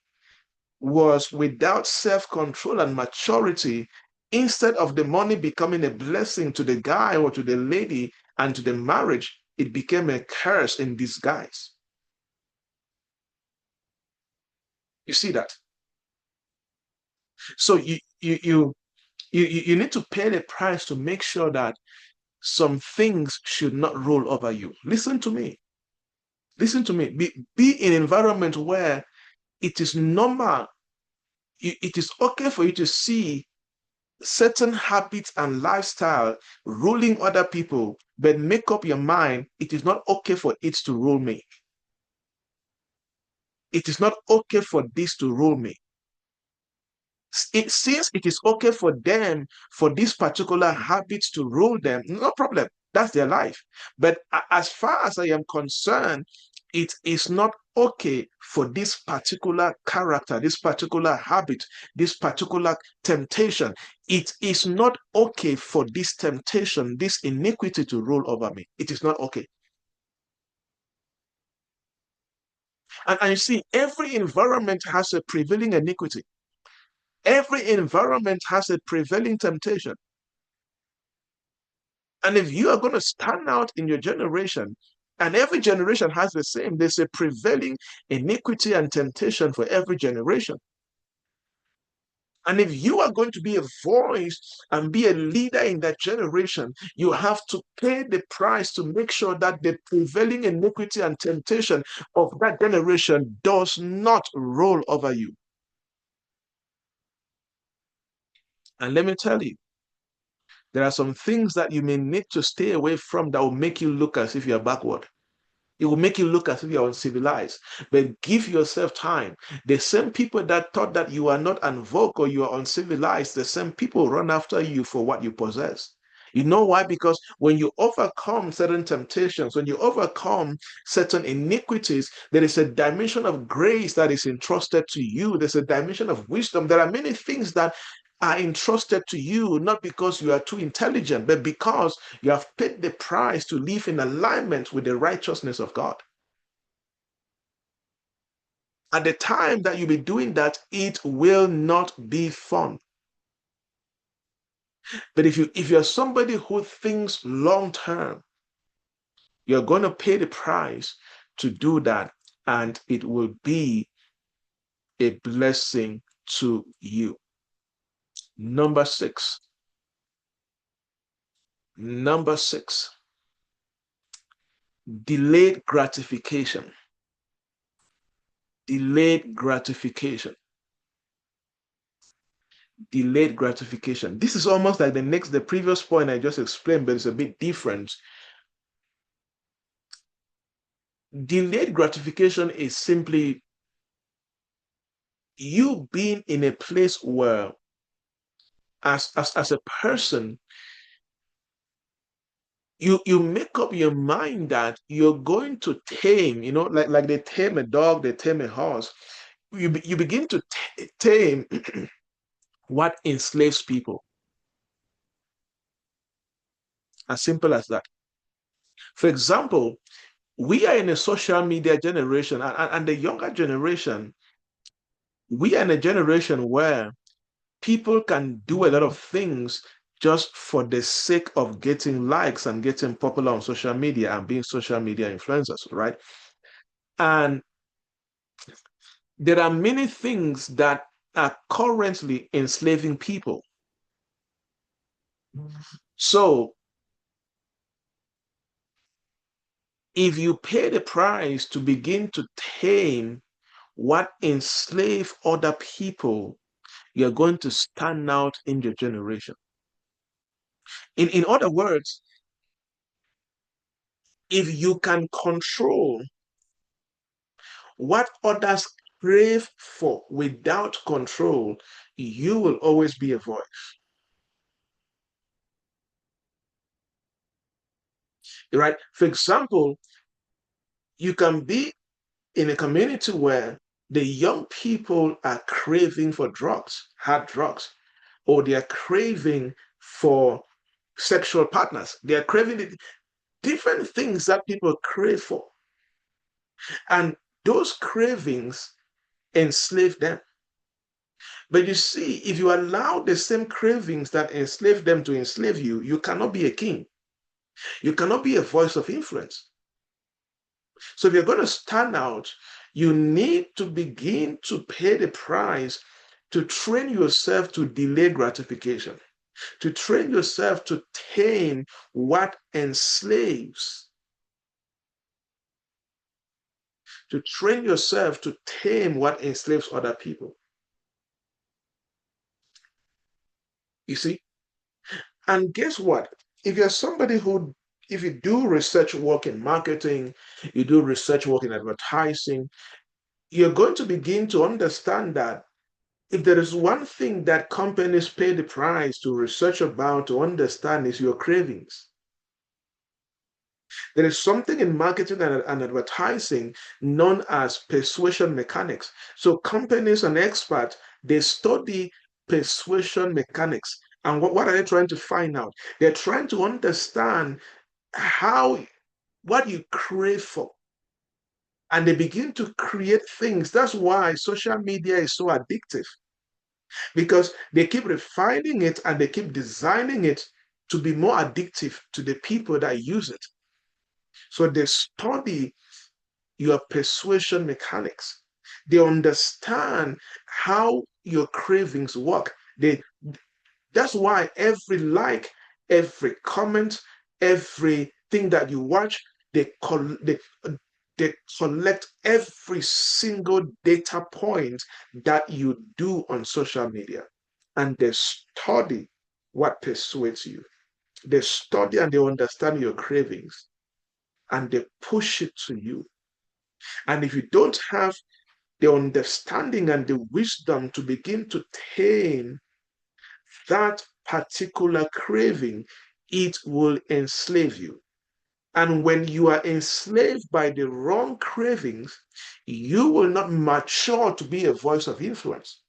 was without self-control and maturity, instead of the money becoming a blessing to the guy or to the lady and to the marriage, it became a curse in disguise. You see that? So you need to pay the price to make sure that some things should not roll over you. Listen to me. Listen to me. Be in an environment where it is normal. It is okay for you to see certain habits and lifestyle ruling other people, but make up your mind, it is not okay for it to rule me. It is not okay for this to rule me. Since it is okay for them, for these particular habits to rule them, no problem. That's their life. But as far as I am concerned, it is not okay for this particular character, this particular habit, this particular temptation. It is not okay for this temptation, this iniquity to rule over me. It is not okay. And you see, every environment has a prevailing iniquity. Every environment has a prevailing temptation. And if you are going to stand out in your generation, and every generation has the same, there's a prevailing iniquity and temptation for every generation. And if you are going to be a voice and be a leader in that generation, you have to pay the price to make sure that the prevailing iniquity and temptation of that generation does not roll over you. And let me tell you, there are some things that you may need to stay away from that will make you look as if you're backward. It will make you look as if you're uncivilized. But give yourself time. The same people that thought that you are not en vogue or you are uncivilized, the same people run after you for what you possess. You know why? Because when you overcome certain temptations, when you overcome certain iniquities, there is a dimension of grace that is entrusted to you. There's a dimension of wisdom. There are many things that are entrusted to you, not because you are too intelligent, but because you have paid the price to live in alignment with the righteousness of God. At the time that you'll be doing that, it will not be fun. But if you're somebody who thinks long term, you're going to pay the price to do that, and it will be a blessing to you. Number six. Number six. Delayed gratification. Delayed gratification. Delayed gratification. This is almost like the previous point I just explained, but it's a bit different. Delayed gratification is simply you being in a place where, as a person, you make up your mind that you're going to tame, like they tame a dog, they tame a horse. You begin to tame what enslaves people. As simple as that. For example, We are in a social media generation, and the younger generation, we are in a generation where people can do a lot of things just for the sake of getting likes and getting popular on social media and being social media influencers, right? And there are many things that are currently enslaving people. So if you pay the price to begin to tame what enslave other people, you're going to stand out in your generation. In other words, if you can control what others crave for without control, you will always be a voice, right? For example, you can be in a community where the young people are craving for drugs, hard drugs, or they are craving for sexual partners. They are craving different things that people crave for. And those cravings enslave them. But you see, if you allow the same cravings that enslave them to enslave you, you cannot be a king. You cannot be a voice of influence. So if you're going to stand out, you need to begin to pay the price to train yourself to delay gratification, to train yourself to tame what enslaves, to train yourself to tame what enslaves other people. You see? And guess what? If you're somebody who, if you do research work in marketing, you do research work in advertising, you're going to begin to understand that if there is one thing that companies pay the price to research about, to understand, is your cravings. There is something in marketing and advertising known as persuasion mechanics. So companies and experts, they study persuasion mechanics. And what are they trying to find out? They're trying to understand how what you crave for. And they begin to create things. That's why social media is so addictive, because they keep refining it and they keep designing it to be more addictive to the people that use it. So they study your persuasion mechanics. They understand how your cravings work. That's why every like, every comment, everything that you watch, they collect every single data point that you do on social media, and they study what persuades you. They study and they understand your cravings, and they push it to you. And if you don't have the understanding and the wisdom to begin to tame that particular craving, it will enslave you. And when you are enslaved by the wrong cravings, you will not mature to be a voice of influence.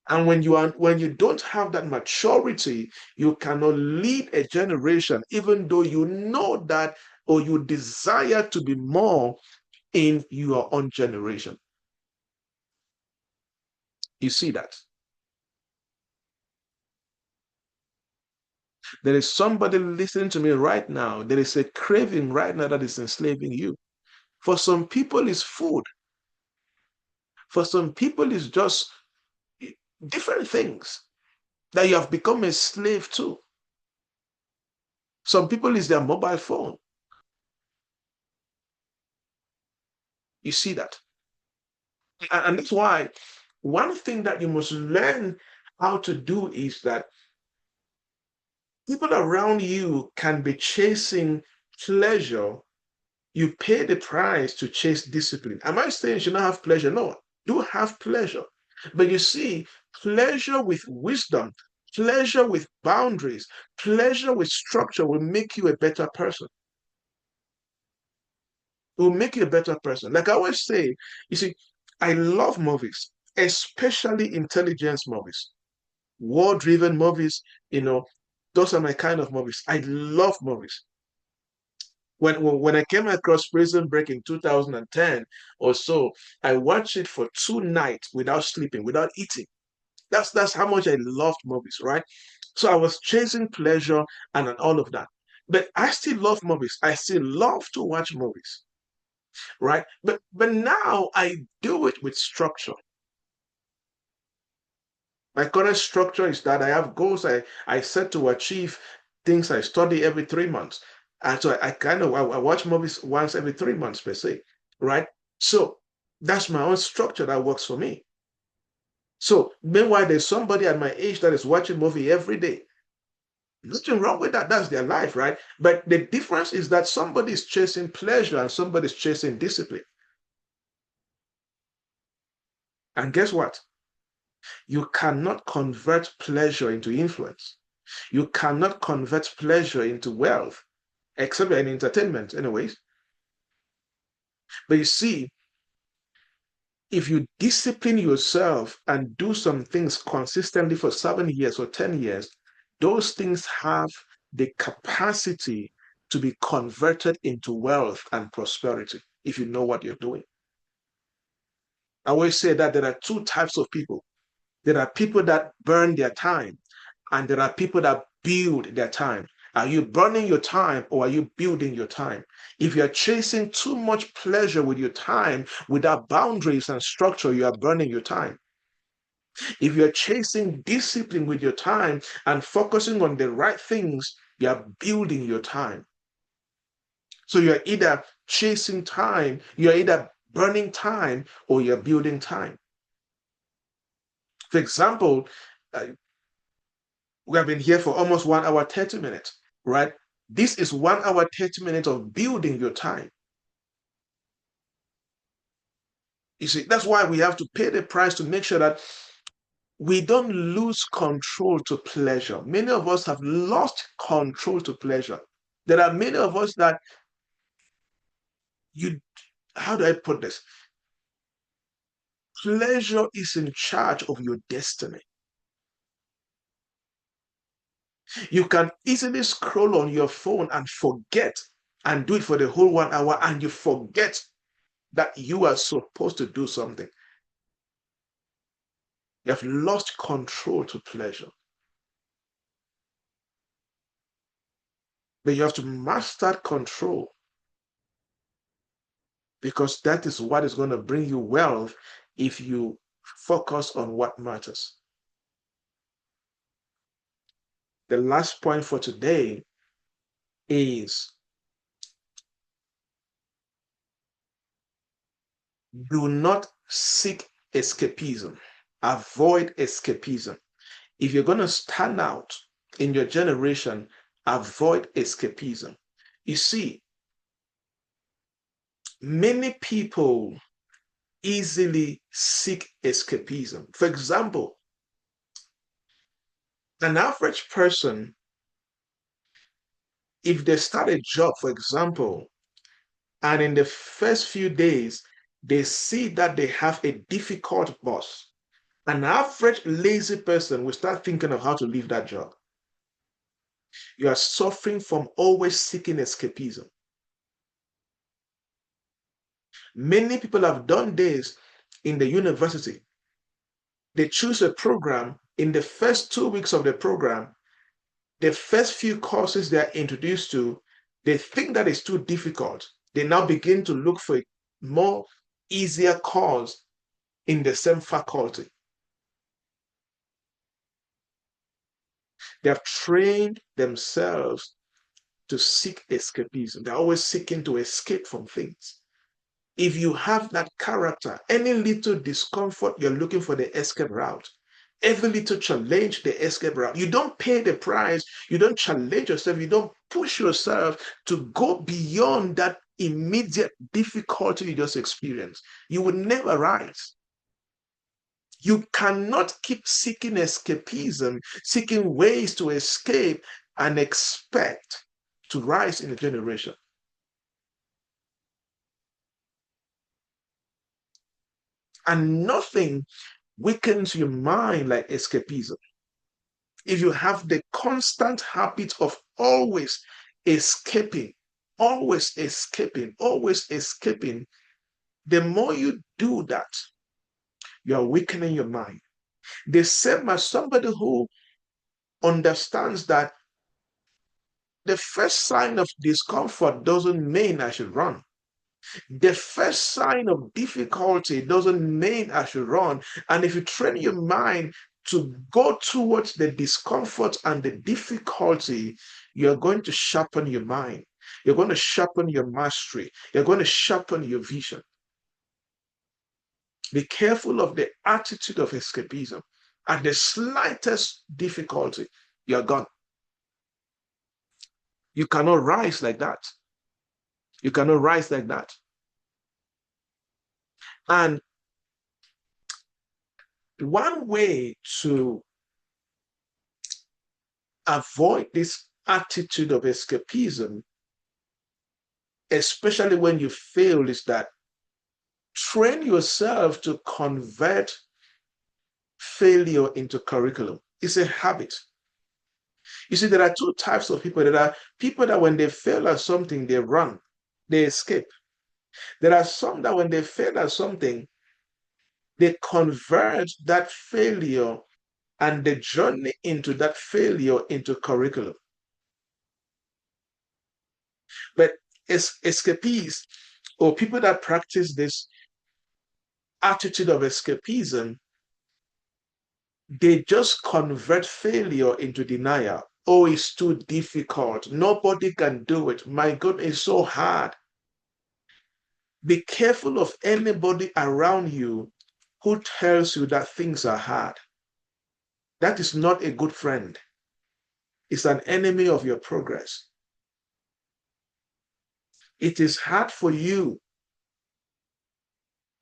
And when you don't have that maturity, you cannot lead a generation, even though you know that or you desire to be more in your own generation. You see that? There is somebody listening to me right now. There is a craving right now that is enslaving you. For some people, it's food. For some people, it's just different things that you have become a slave to. Some people, it's their mobile phone. You see that? And that's why one thing that you must learn how to do is that people around you can be chasing pleasure. You pay the price to chase discipline. Am I saying you should not have pleasure? No, do have pleasure. But you see, pleasure with wisdom, pleasure with boundaries, pleasure with structure will make you a better person. It will make you a better person. Like I always say, you see, I love movies, especially intelligence movies, war-driven movies, those are my kind of movies. I love movies. When I came across Prison Break in 2010 or so, I watched it for 2 nights without sleeping, without eating. That's how much I loved movies, right? So I was chasing pleasure and all of that. But I still love movies. I still love to watch movies, right? But now I do it with structure. My current structure is that I have goals I set to achieve, things I study every 3 months. And so I kind of I watch movies once every 3 months per se, right? So that's my own structure that works for me. So meanwhile, there's somebody at my age that is watching movie every day. Nothing wrong with that. That's their life, right? But the difference is that somebody is chasing pleasure and somebody is chasing discipline. And guess what? You cannot convert pleasure into influence. You cannot convert pleasure into wealth, except in entertainment, anyways. But you see, if you discipline yourself and do some things consistently for 7 years or 10 years, those things have the capacity to be converted into wealth and prosperity if you know what you're doing. I always say that there are two types of people. There are people that burn their time, and there are people that build their time. Are you burning your time or are you building your time? If you're chasing too much pleasure with your time without boundaries and structure, you are burning your time. If you're chasing discipline with your time and focusing on the right things, you are building your time. So you're either chasing time, you're either burning time or you're building time. For example, uh, we have been here for almost 1 hour, 30 minutes, right? This is 1 hour, 30 minutes of building your time. You see, that's why we have to pay the price to make sure that we don't lose control to pleasure. Many of us have lost control to pleasure. There are many of us that you, how do I put this? Pleasure is in charge of your destiny. You can easily scroll on your phone and forget and do it for the whole 1 hour and you forget that you are supposed to do something. You have lost control to pleasure. But you have to master control because that is what is going to bring you wealth if you focus on what matters. The last point for today is do not seek escapism. Avoid escapism. If you're going to stand out in your generation, avoid escapism. You see, many people easily seek escapism. For example, an average person, if they start a job, for example, and in the first few days, they see that they have a difficult boss, an average lazy person will start thinking of how to leave that job. You are suffering from always seeking escapism. Many people have done this in the university. They choose a program. In the first 2 weeks of the program, the first few courses they are introduced to, they think that it's too difficult. They now begin to look for a more easier course in the same faculty. They have trained themselves to seek escapism. They're always seeking to escape from things. If you have that character, any little discomfort, you're looking for the escape route. Every little challenge, the escape route. You don't pay the price. You don't challenge yourself. You don't push yourself to go beyond that immediate difficulty you just experienced. You would never rise. You cannot keep seeking escapism, seeking ways to escape and expect to rise in a generation. And nothing weakens your mind like escapism. If you have the constant habit of always escaping, always escaping, the more you do that, you are weakening your mind. The same as somebody who understands that the first sign of discomfort doesn't mean I should run. The first sign of difficulty doesn't mean I should run. And if you train your mind to go towards the discomfort and the difficulty, you're going to sharpen your mind. You're going to sharpen your mastery. You're going to sharpen your vision. Be careful of the attitude of escapism. At the slightest difficulty, you're gone. You cannot rise like that. You cannot rise like that. And one way to avoid this attitude of escapism, especially when you fail, is that train yourself to convert failure into curriculum. It's a habit. You see, there are two types of people. There are people that when they fail at something, they run, they escape. There are some that when they fail at something, they convert that failure and the journey into that failure into curriculum. But escapees or people that practice this attitude of escapism, they just convert failure into denial. Oh, it's too difficult. Nobody can do it. My God, it's so hard. Be careful of anybody around you who tells you that things are hard. That is not a good friend. It's an enemy of your progress. It is hard for you.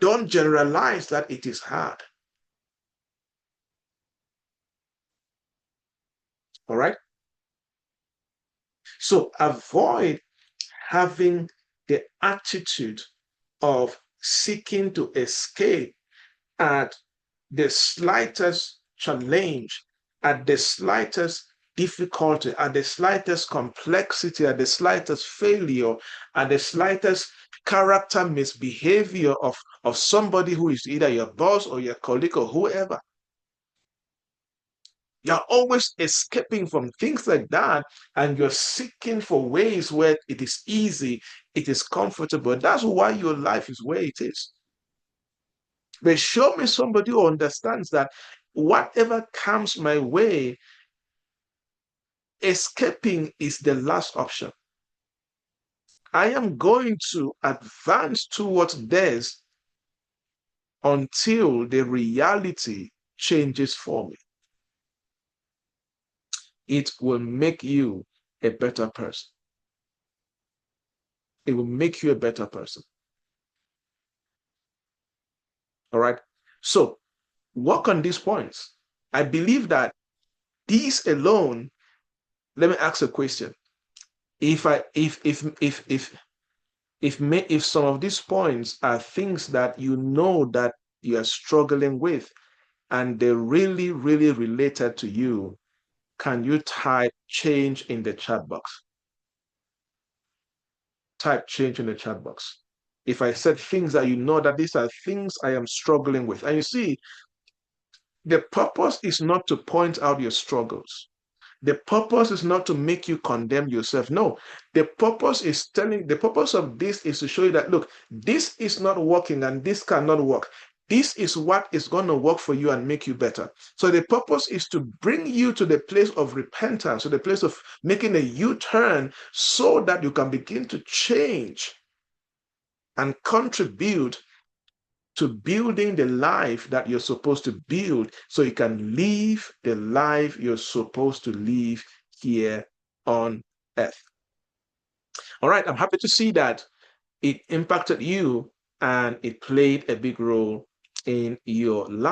Don't generalize that it is hard. All right? So avoid having the attitude of seeking to escape at the slightest challenge, at the slightest difficulty, at the slightest complexity, at the slightest failure, at the slightest character misbehavior of somebody who is either your boss or your colleague or whoever. You're always escaping from things like that, and you're seeking for ways where it is easy, it is comfortable. That's why your life is where it is. But show me somebody who understands that whatever comes my way, escaping is the last option. I am going to advance towards this until the reality changes for me. It will make you a better person. It will make you a better person. All right. So work on these points. I believe that these alone, let me ask a question. If some of these points are things that you know that you are struggling with and they're really, really related to you, can you type change in the chat box? Type change in the chat box. If I said things that you know that these are things I am struggling with, and you see, the purpose is not to point out your struggles. The purpose is not to make you condemn yourself. No, the purpose of this is to show you that, look, this is not working and this cannot work. This is what is going to work for you and make you better. So the purpose is to bring you to the place of repentance, to the place of making a U-turn so that you can begin to change and contribute to building the life that you're supposed to build so you can live the life you're supposed to live here on earth. All right, I'm happy to see that it impacted you and it played a big role in your life.